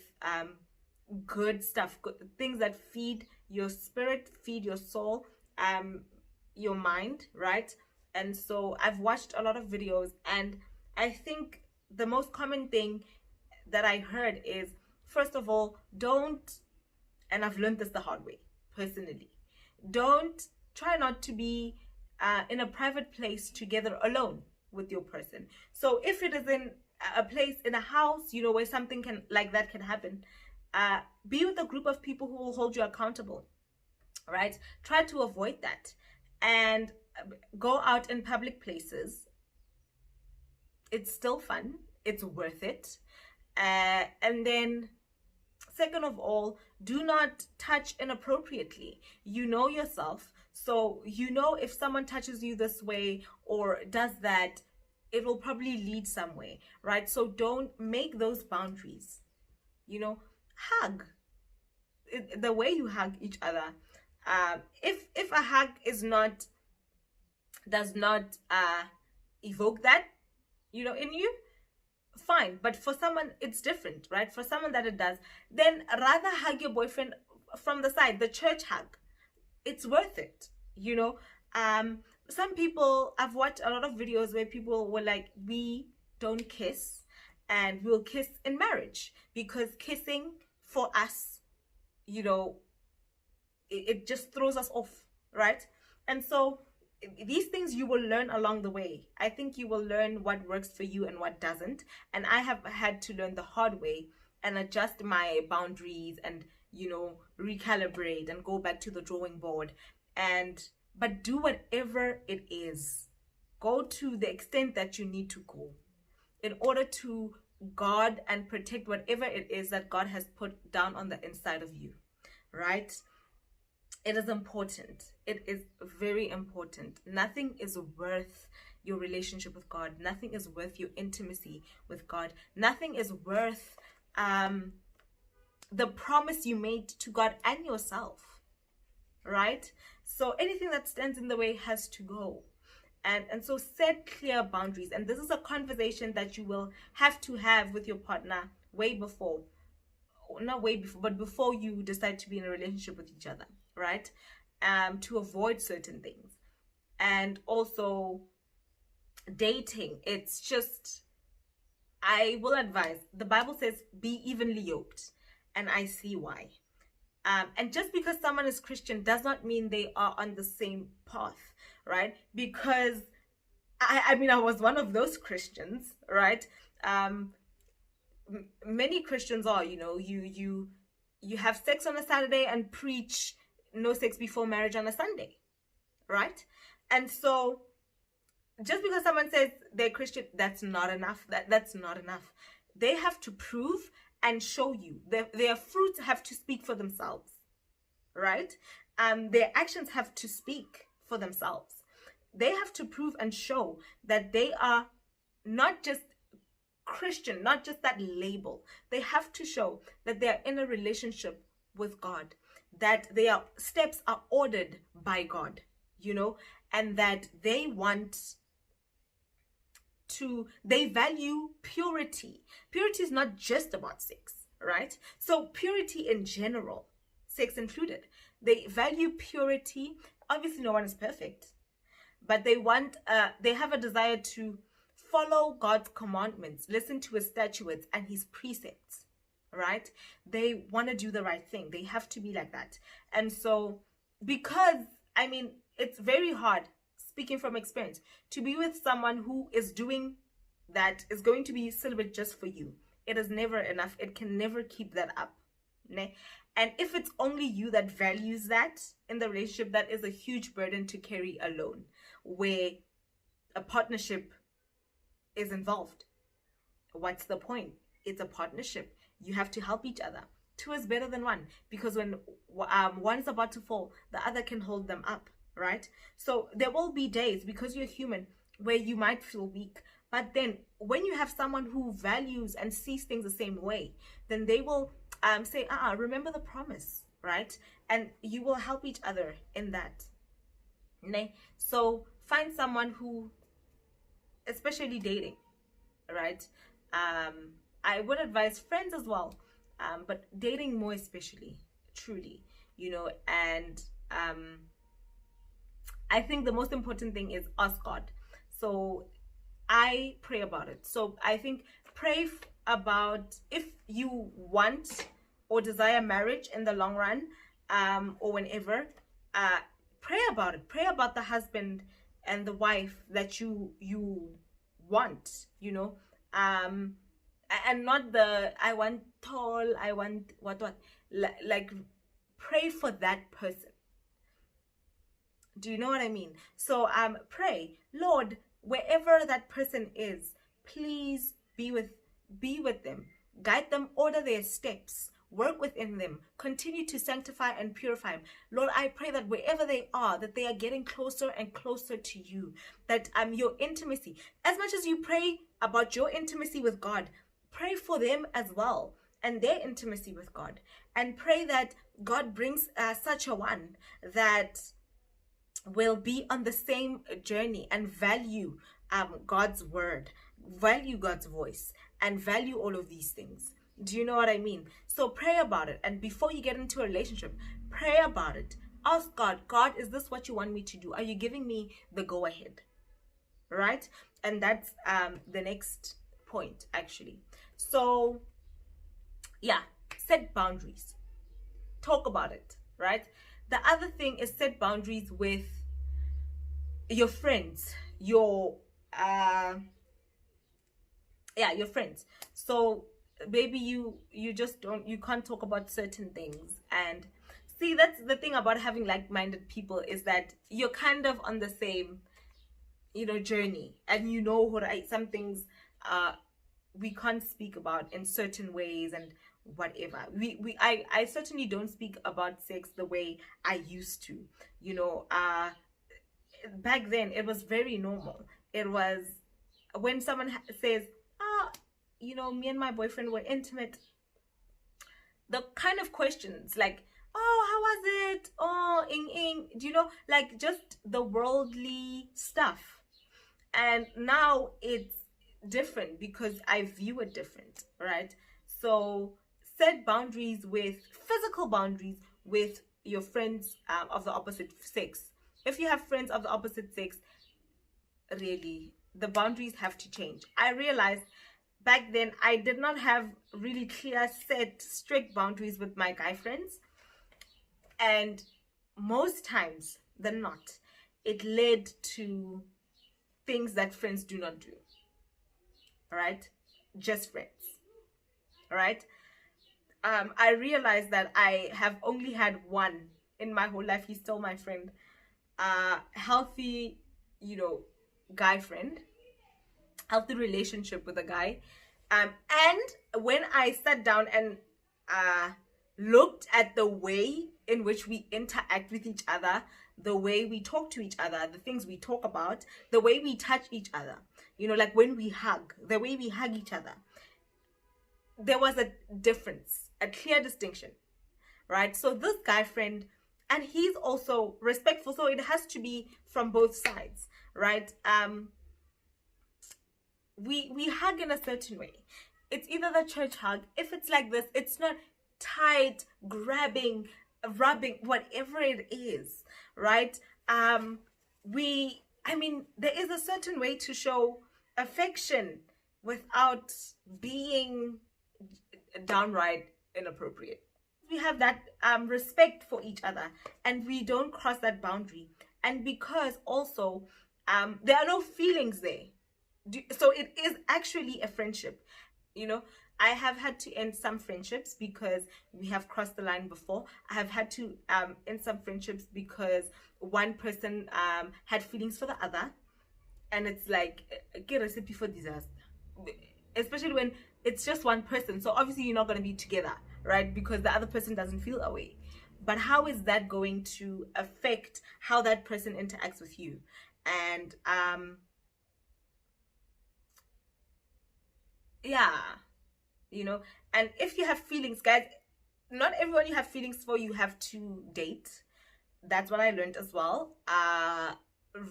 good stuff, things that feed your spirit, feed your soul, your mind, right? And so I've watched a lot of videos, and I think the most common thing that I heard is, first of all, and I've learned this the hard way, personally, try not to be in a private place together alone with your person. So if it is in a place, in a house, where something like that can happen, be with a group of people who will hold you accountable, right? Try to avoid that, and go out in public places. It's still fun. It's worth it. And then, second of all, do not touch inappropriately. You know yourself. So if someone touches you this way or does that, it will probably lead somewhere, right? So don't make those boundaries. Hug. The way you hug each other. If a hug does not evoke that, in you, fine. But for someone, it's different, right? For someone that it does, then rather hug your boyfriend from the side, the church hug. It's worth it, you know. Some people, I've watched a lot of videos where people were like, we don't kiss and we'll kiss in marriage, because kissing for us, you know, it just throws us off, right? And so these things you will learn along the way. I think you will learn what works for you and what doesn't. And I have had to learn the hard way and adjust my boundaries and, you know, recalibrate and go back to the drawing board. But do whatever it is. Go to the extent that you need to go in order to guard and protect whatever it is that God has put down on the inside of you, right? It is important. It is very important. Nothing is worth your relationship with God. Nothing is worth your intimacy with God. Nothing is worth the promise you made to God and yourself, right? So anything that stands in the way has to go. And so set clear boundaries. And this is a conversation that you will have to have with your partner way before, not way before, but before you decide to be in a relationship with each other, right? To avoid certain things. And also dating, it's just, I will advise, the Bible says be evenly yoked, and I see why. And just because someone is Christian does not mean they are on the same path, right? Because I mean, I was one of those Christians, right? Many Christians are, you know, you have sex on a Saturday and preach no sex before marriage on a Sunday, right? And so just because someone says they're Christian, that's not enough. That's not enough. They have to prove and show you. Their fruits have to speak for themselves, right? Their actions have to speak for themselves. They have to prove and show that they are not just Christian, not just that label. They have to show that they are in a relationship with God, that their steps are ordered by God, you know, and that they value purity. Purity is not just about sex, right? So purity in general, sex included. They value purity. Obviously, no one is perfect, but they have a desire to follow God's commandments, listen to his statutes and his precepts, right? They want to do the right thing. They have to be like that. And so, because, I mean, it's very hard, speaking from experience, to be with someone who is doing that, is going to be celibate just for you. It is never enough. It can never keep that up. And if it's only you that values that in the relationship, that is a huge burden to carry alone, where a partnership is involved. What's the point? It's a partnership. You have to help each other. Two is better than one, because when one is about to fall, the other can hold them up, right? So there will be days, because you're human, where you might feel weak. But then when you have someone who values and sees things the same way, then they will say, remember the promise, right? And you will help each other in that. So find someone who, especially dating, right? I would advise friends as well, but dating more especially, truly, you know. And I think the most important thing is ask God. So I pray about it. So I think pray about, if you want or desire marriage in the long run, or whenever, pray about it. Pray about the husband and the wife that you want, you know, and not the, I want tall, I want what, like pray for that person. Do you know what I mean? So pray, Lord, wherever that person is, please be with them, guide them, order their steps, work within them, continue to sanctify and purify them. Lord, I pray that wherever they are, that they are getting closer and closer to you, that your intimacy, as much as you pray about your intimacy with God, pray for them as well and their intimacy with God, and pray that God brings such a one that will be on the same journey and value God's word, value God's voice, and value all of these things. Do you know what I mean? So pray about it. And before you get into a relationship, pray about it. Ask God, God, is this what you want me to do? Are you giving me the go ahead? Right? And that's the next point, actually. So, yeah, set boundaries. Talk about it, right? The other thing is set boundaries with your friends, your friends. So maybe you just don't, you can't talk about certain things. And see, that's the thing about having like-minded people, is that you're kind of on the same journey, and right, some things we can't speak about in certain ways, and whatever. I certainly don't speak about sex the way I used to. Back then it was very normal. It was when someone says, me and my boyfriend were intimate, the kind of questions like, oh, how was it? Oh, like just the worldly stuff. And now it's different because I view it different, right? So set boundaries, with physical boundaries, with your friends of the opposite sex. If you have friends of the opposite sex, really, the boundaries have to change. I realized back then I did not have really clear, set, strict boundaries with my guy friends. And most times than not, it led to things that friends do not do. All right? Just friends. All right? I realized that I have only had one in my whole life. He's still my friend. Healthy, guy friend. Healthy relationship with a guy. And when I sat down and looked at the way in which we interact with each other, the way we talk to each other, the things we talk about, the way we touch each other, like when we hug, the way we hug each other, there was a difference, a clear distinction, right? So this guy friend, and he's also respectful, so it has to be from both sides, right? We hug in a certain way. It's either the church hug. If it's like this, it's not tight, grabbing, rubbing, whatever it is, right? There is a certain way to show affection without being downright inappropriate. We have that respect for each other, and we don't cross that boundary. And because also there are no feelings there, so it is actually a friendship. I have had to end some friendships because we have crossed the line before. I have had to end some friendships because one person had feelings for the other, and it's like get a recipe for disaster, especially when it's just one person. So obviously you're not going to be together, right? Because the other person doesn't feel away. But how is that going to affect how that person interacts with you? And and if you have feelings, guys, not everyone you have feelings for you have to date. That's what I learned as well.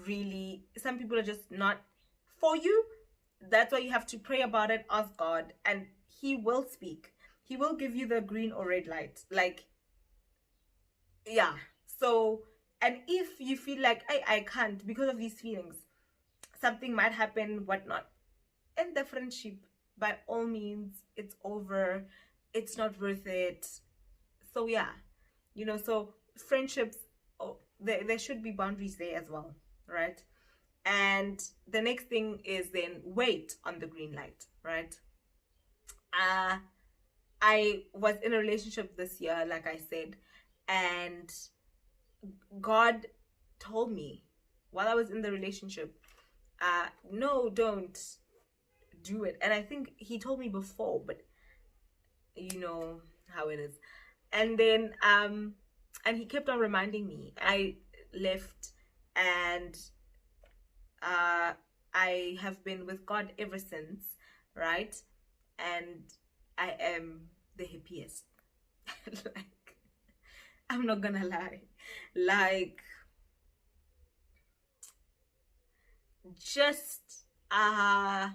Really, some people are just not for you. That's why you have to pray about it, ask God, and He will speak. He will give you the green or red light. So, and if you feel like I can't because of these feelings, something might happen, whatnot, end the friendship. By all means, it's over. It's not worth it. So so friendships, there should be boundaries there as well, right? And the next thing is then wait on the green light, right? I was in a relationship this year, like I said, and God told me while I was in the relationship, no, don't do it. And I think He told me before, but you know how it is. And then and He kept on reminding me. I left, and I have been with God ever since, right? And I am the happiest. Like, I'm not gonna lie. Like, just uh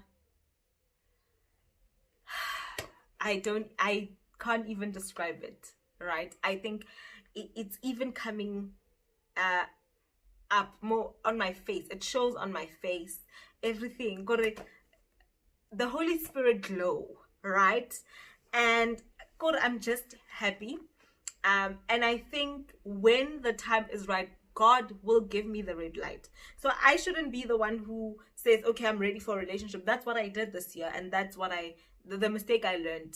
I can't even describe it, right? I think it's even coming uh up more on my face. It shows on my face, everything. The Holy Spirit glow, right? And God, I'm just happy. And I think when the time is right, God will give me the red light. So I shouldn't be the one who says, okay, I'm ready for a relationship. That's what I did this year. And that's what the mistake I learned,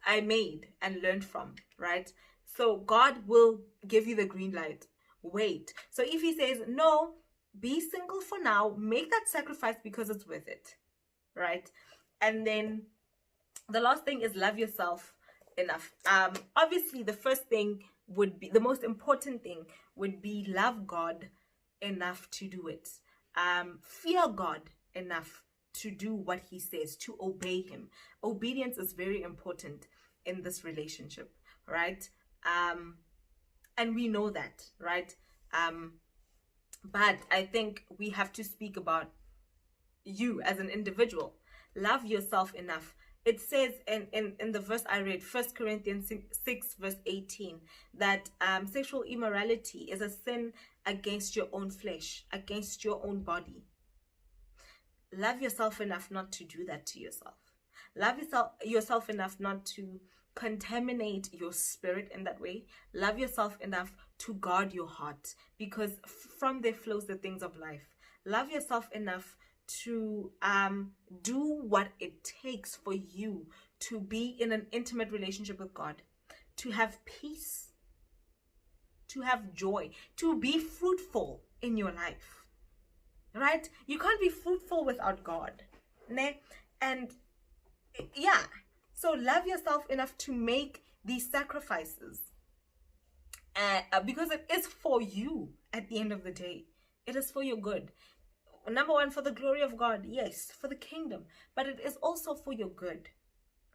I made and learned from, right? So God will give you the green light. Wait. So if he says, no, be single for now, make that sacrifice because it's worth it, right? And then the last thing is love yourself enough. Obviously the first thing would be, the most important thing would be love God enough to do it. Fear God enough to do what he says, to obey him. Obedience is very important in this relationship, right? And we know that, right? But I think we have to speak about you as an individual. Love yourself enough. It says in the verse I read, 1 Corinthians 6 verse 18, that sexual immorality is a sin against your own flesh, against your own body. Love yourself enough not to do that to yourself. Love yourself enough not to contaminate your spirit in that way. Love yourself enough to guard your heart, because from there flows the things of life. Love yourself enough to do what it takes for you to be in an intimate relationship with God, to have peace, to have joy, to be fruitful in your life, right? You can't be fruitful without God, ne? And yeah, so love yourself enough to make these sacrifices, because it is for you. At the end of the day, it is for your good. Number one, for the glory of God, yes, for the kingdom, but it is also for your good,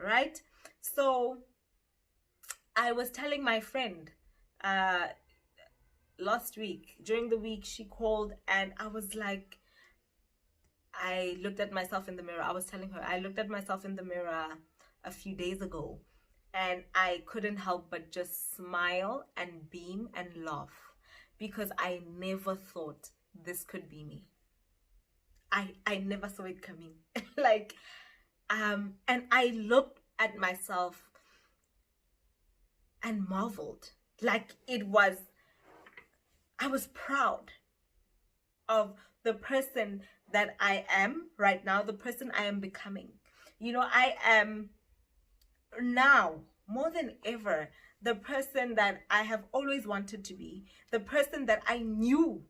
right? So I was telling my friend last week, during the week, she called, and I was like, I looked at myself in the mirror. I was telling her, I looked at myself in the mirror a few days ago, and I couldn't help but just smile and beam and laugh, because I never thought this could be me. I never saw it coming. Like, and I looked at myself and marveled. Like, I was proud of the person that I am right now, the person I am becoming. You know, I am now more than ever the person that I have always wanted to be, the person that I knew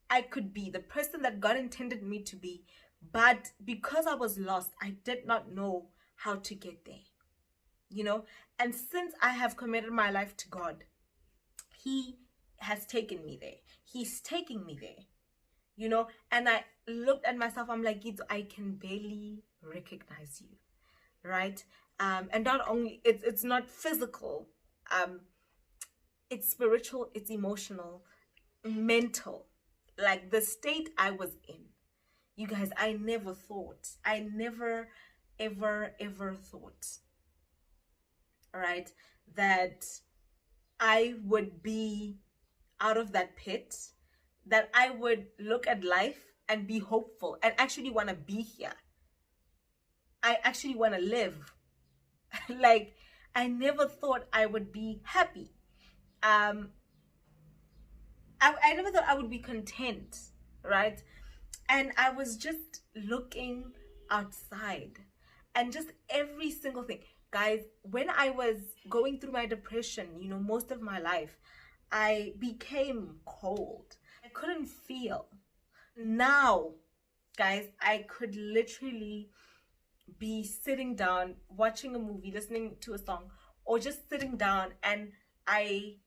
I could be, the person that God intended me to be. But because I was lost, I did not know how to get there, you know. And since I have committed my life to God, he has taken me there. He's taking me there, you know. And I looked at myself, I'm like, I can barely recognize you, right? And not only, it's not physical, it's spiritual, it's emotional, mental. Like the state I was in, you guys, I never ever thought, right, that I would be out of that pit, that I would look at life and be hopeful and actually want to be here. I actually want to live. Like, I never thought I would be happy. I never thought I would be content, right? And I was just looking outside, and just every single thing. Guys, when I was going through my depression, you know, most of my life, I became cold. I couldn't feel. Now, guys, I could literally be sitting down, watching a movie, listening to a song, or just sitting down, and I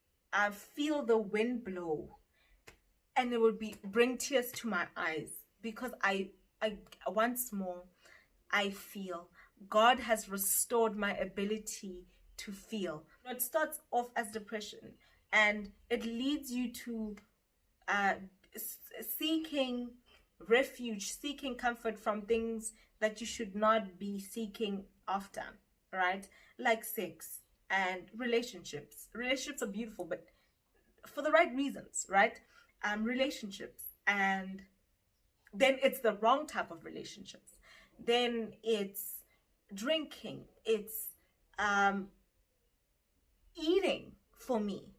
feel the wind blow, and it would bring tears to my eyes, because I once more, I feel God has restored my ability to feel. It starts off as depression, and it leads you to seeking refuge, seeking comfort from things that you should not be seeking after, right? Like sex and relationships. Relationships are beautiful, but for the right reasons, right? Relationships, and then it's the wrong type of relationships. Then it's drinking, it's eating for me,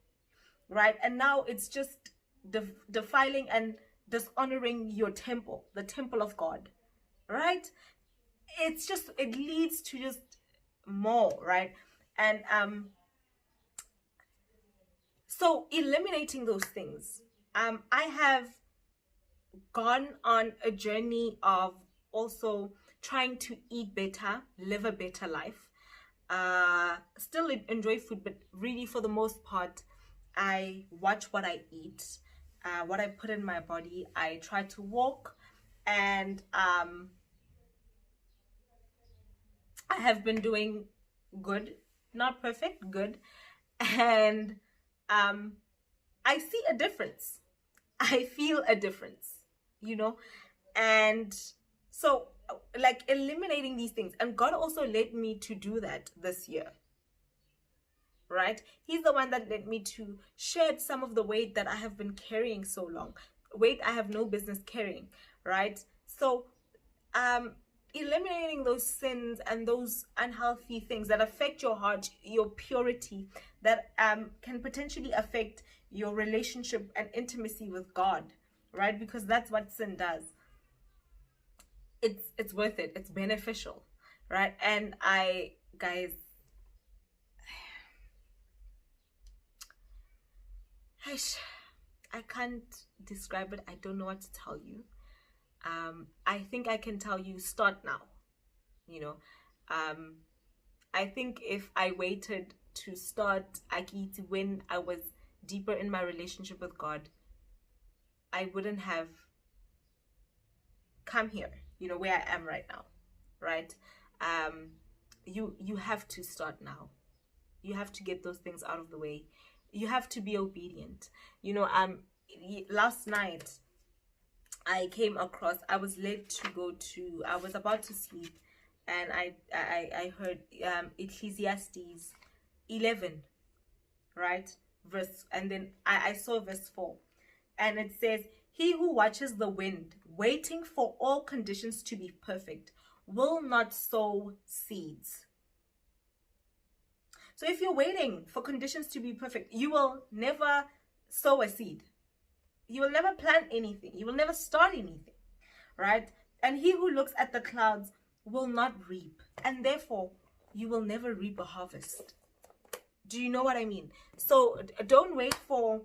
right? And now it's just defiling and dishonoring your temple, the temple of God, right? It's just, it leads to just more, right? And so eliminating those things, I have gone on a journey of also trying to eat better, live a better life. Still enjoy food, but really for the most part, I watch what I eat, what I put in my body. I try to walk, and I have been doing good, not perfect, good, and I see a difference. I feel a difference, you know, and so like eliminating these things, and God also led me to do that this year, right? He's the one that led me to shed some of the weight that I have been carrying so long, weight I have no business carrying, right? So eliminating those sins and those unhealthy things that affect your heart, your purity, that can potentially affect your relationship and intimacy with God, right? Because that's what sin does. It's worth it. It's beneficial, right? And guys, I can't describe it. I don't know what to tell you. I think I can tell you, start now. You know, I think if I waited to start Akiti when I was deeper in my relationship with God, I wouldn't have come here, you know, where I am right now, right? You have to start now. You have to get those things out of the way. You have to be obedient. You know, last night I came across, I was led to go to, I was about to sleep, and I heard Ecclesiastes 11, right? Verse, and then I saw verse 4, and it says, "He who watches the wind, waiting for all conditions to be perfect, will not sow seeds." So if you're waiting for conditions to be perfect, you will never sow a seed. You will never plant anything. You will never start anything, right? And he who looks at the clouds will not reap, and therefore you will never reap a harvest. Do you know what I mean? So don't wait for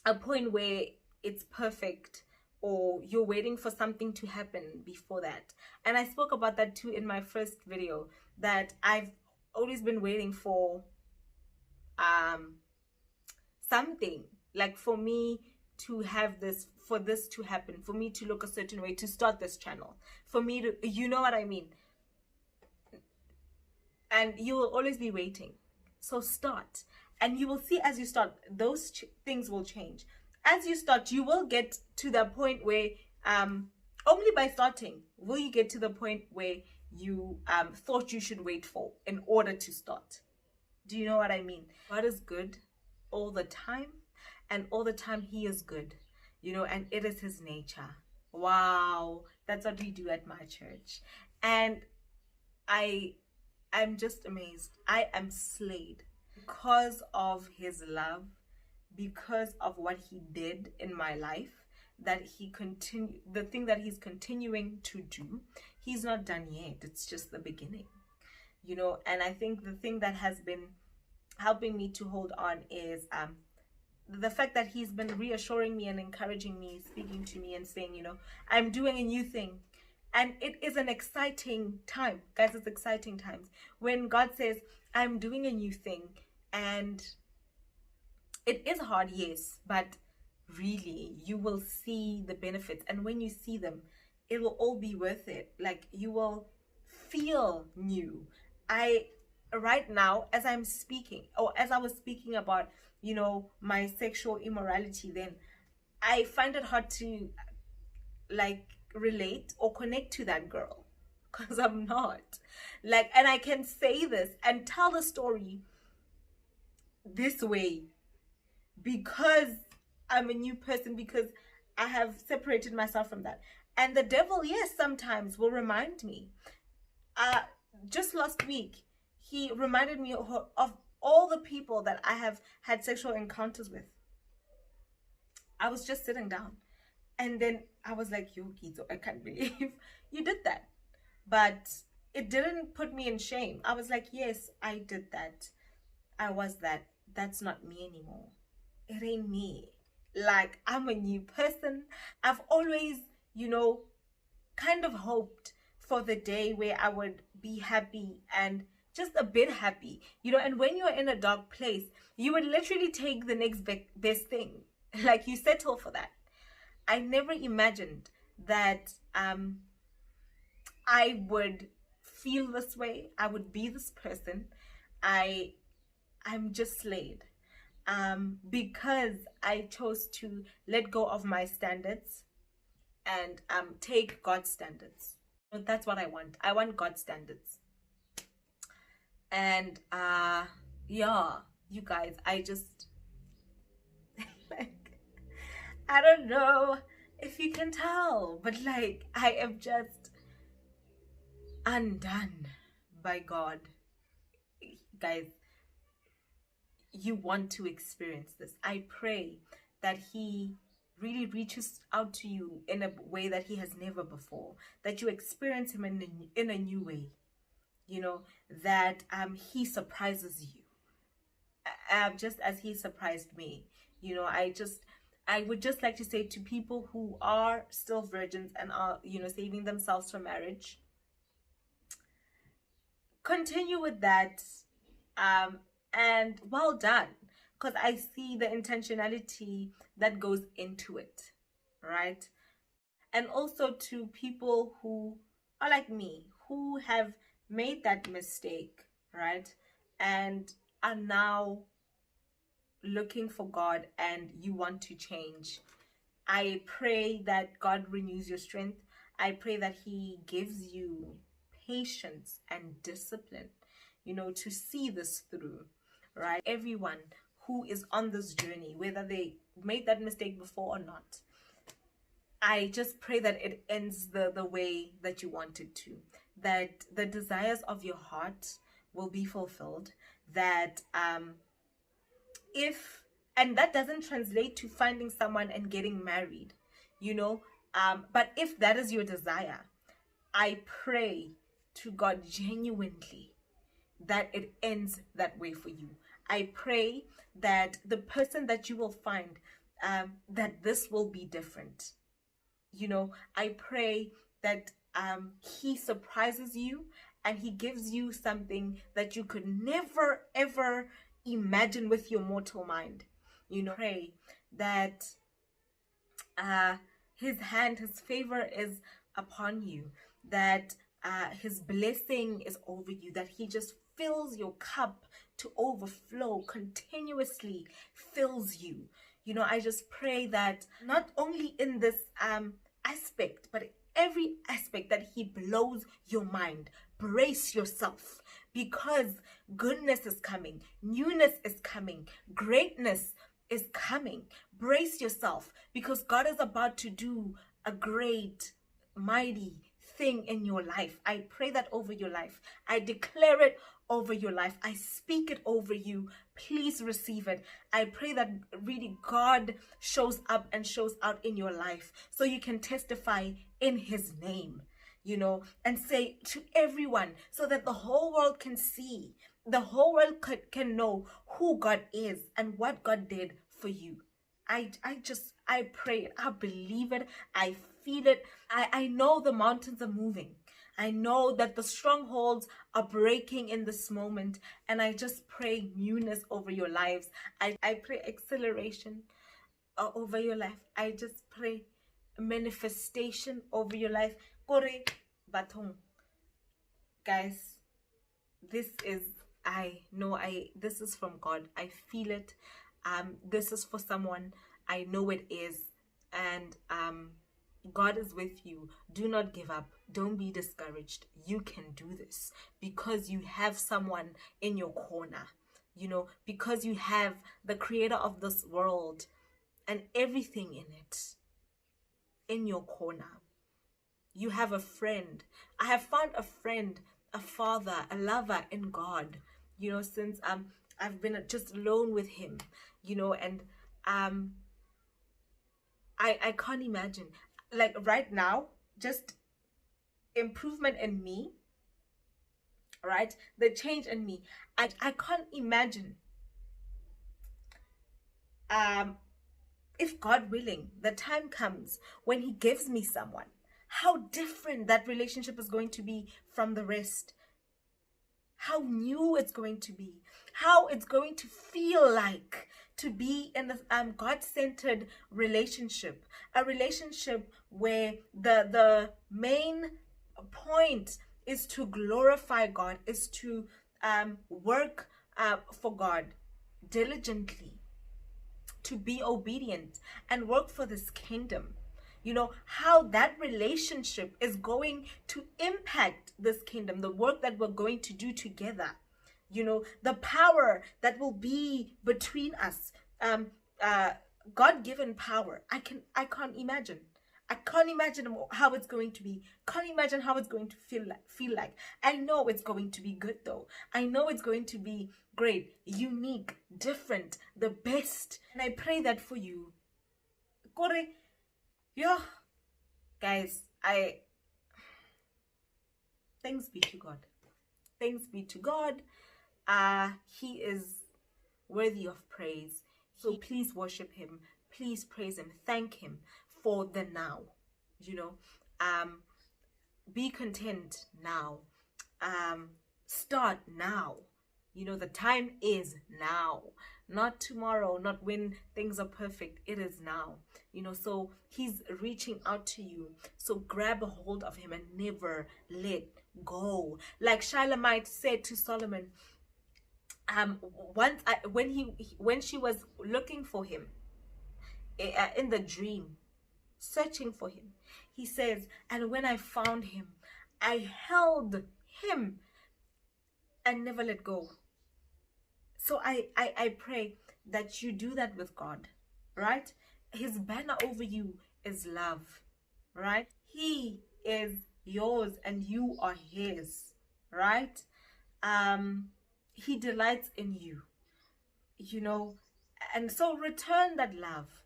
a point where it's perfect, or you're waiting for something to happen before that. And I spoke about that too in my first video, that I've always been waiting for something, like for me to have this, for this to happen, for me to look a certain way, to start this channel, for me to, you know what I mean? And you will always be waiting. So start, and you will see as you start, those things will change. As you start, you will get to the point where only by starting will you get to the point where you thought you should wait for in order to start. Do you know what I mean? God is good all the time, and all the time he is good, you know, and it is his nature. Wow, that's what we do at my church. And I'm just amazed. I am slayed because of his love, because of what he did in my life, that the thing that he's continuing to do. He's not done yet. It's just the beginning, you know. And I think the thing that has been helping me to hold on is the fact that he's been reassuring me and encouraging me, speaking to me and saying, you know, I'm doing a new thing. And it is an exciting time, guys. It's exciting times when God says, I'm doing a new thing. And it is hard, yes, but really you will see the benefits. And when you see them, it will all be worth it. Like, you will feel new. Right now, as I'm speaking, or as I was speaking about, you know, my sexual immorality, then I find it hard to like relate or connect to that girl, because I'm not. Like, and I can say this and tell the story this way because I'm a new person, because I have separated myself from that. And the devil, yes, sometimes will remind me. Uh, just last week, he reminded me of all the people that I have had sexual encounters with. I was just sitting down, and then I was like, "Yo, Gizo, I can't believe you did that." But it didn't put me in shame. I was like, "Yes, I did that. I was that. That's not me anymore. It ain't me. Like, I'm a new person." I've always, kind of hoped for the day where I would be happy and just a bit happy, and when you're in a dark place, you would literally take the next best thing. Like, you settle for that. I never imagined that I would feel this way. I would be this person. I'm just slayed. Because I chose to let go of my standards and take God's standards. That's what I want. I want God's standards. And yeah, you guys, I just like, I don't know if you can tell, but like, I am just undone by God. Guys, you want to experience this. I pray that He really reaches out to you in a way that He has never before, that you experience Him in a new way, that He surprises you, just as He surprised me. I would just like to say to people who are still virgins and are, saving themselves for marriage, continue with that, and well done, because I see the intentionality that goes into it, right? And also to people who are like me, who have made that mistake, right, and are now looking for God and you want to change, I pray that God renews your strength. I pray that He gives you patience and discipline, to see this through, right? Everyone who is on this journey, whether they made that mistake before or not, I just pray that it ends the way that you want it to, that the desires of your heart will be fulfilled, that and that doesn't translate to finding someone and getting married, but if that is your desire, I pray to God genuinely that it ends that way for you. I pray that the person that you will find, that this will be different. I pray that He surprises you and He gives you something that you could never ever imagine with your mortal mind. Pray that His hand, His favor is upon you, that His blessing is over you, that He just fills your cup to overflow, continuously fills you. I just pray that not only in this aspect, but every aspect, that He blows your mind. Brace yourself, because goodness is coming, newness is coming, greatness is coming. Brace yourself, because God is about to do a great, mighty thing in your life. I pray that over your life. I declare it over your life. I speak it over you. Please receive it. I pray that really God shows up and shows out in your life so you can testify in His name, and say to everyone, so that the whole world can see, the whole world can know who God is and what God did for you. I pray it. I believe it. I feel it. I know the mountains are moving. I know that the strongholds are breaking in this moment, and I just pray newness over your lives. I pray acceleration over your life. I just pray manifestation over your life. Kore batong. Guys, this is this is from God. I feel it. This is for someone. I know it is. And God is with you. Do not give up. Don't be discouraged. You can do this because you have someone in your corner, because you have the creator of this world and everything in it in your corner. You have a friend. I have found a friend, a father, a lover in God, since I've been just alone with him, and I can't imagine, like right now, just improvement in me, right? The change in me. I can't imagine if God willing, the time comes when he gives me someone, how different that relationship is going to be from the rest. How new it's going to be, how it's going to feel like to be in a God-centered relationship, a relationship where the main point is to glorify God, is to work for God diligently, to be obedient and work for this kingdom. How that relationship is going to impact this kingdom, the work that we're going to do together, the power that will be between us, God-given power. I can't imagine. I can't imagine how it's going to be. Can't imagine how it's going to feel like. I know it's going to be good though. I know it's going to be great, unique, different, the best. And I pray that for you. Kore, yeah, guys, thanks be to God. Thanks be to God. He is worthy of praise. So please worship him. Please praise him. Thank him for the now. Be content now. Start now. The time is now, not tomorrow, not when things are perfect. It is now, so he's reaching out to you. So grab a hold of him and never let go. Like Shilamite said to Solomon, when she was looking for him in the dream, searching for him, he says, and when I found him, I held him and never let go. So I pray that you do that with God, right? His banner over you is love, right? He is yours and you are his, right? He delights in you, and so return that love,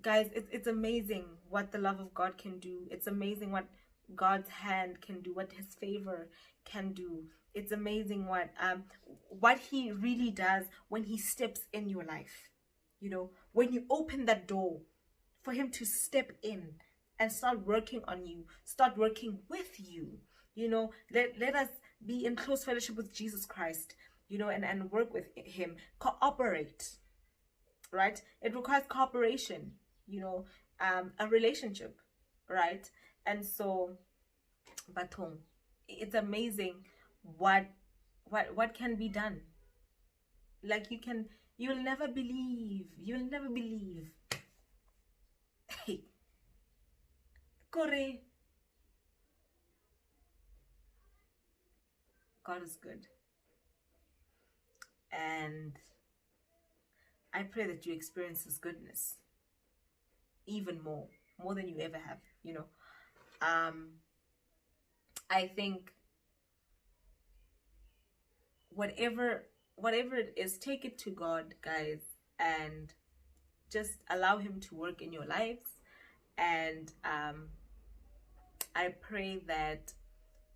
guys. It's amazing what the love of God can do. It's amazing what God's hand can do, what his favor can do. It's amazing what he really does when he steps in your life. When you open that door for him to step in and start working on you, start working with you. Let us be in close fellowship with Jesus Christ, and work with him, cooperate, right? It requires cooperation, a relationship, right? And so, Batong, it's amazing what can be done. Like you'll never believe. Hey, Kore. God is good. And I pray that you experience his goodness even more than you ever have, I think whatever it is, take it to God, guys, and just allow him to work in your lives. And I pray that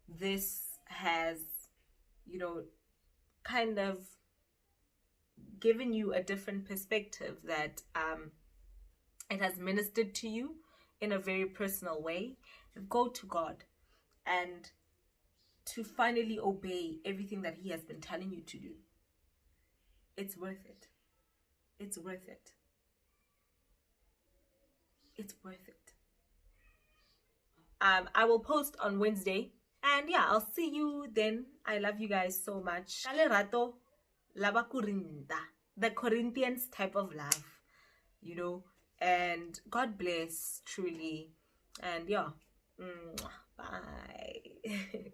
this has, kind of given you a different perspective, that it has ministered to you in a very personal way. Go to God and to finally obey everything that he has been telling you to do. It's worth it. It's worth it. It's worth it. I will post on Wednesday, and yeah, I'll see you then. I love you guys so much. The Corinthians type of love, And God bless, truly. And yeah, bye.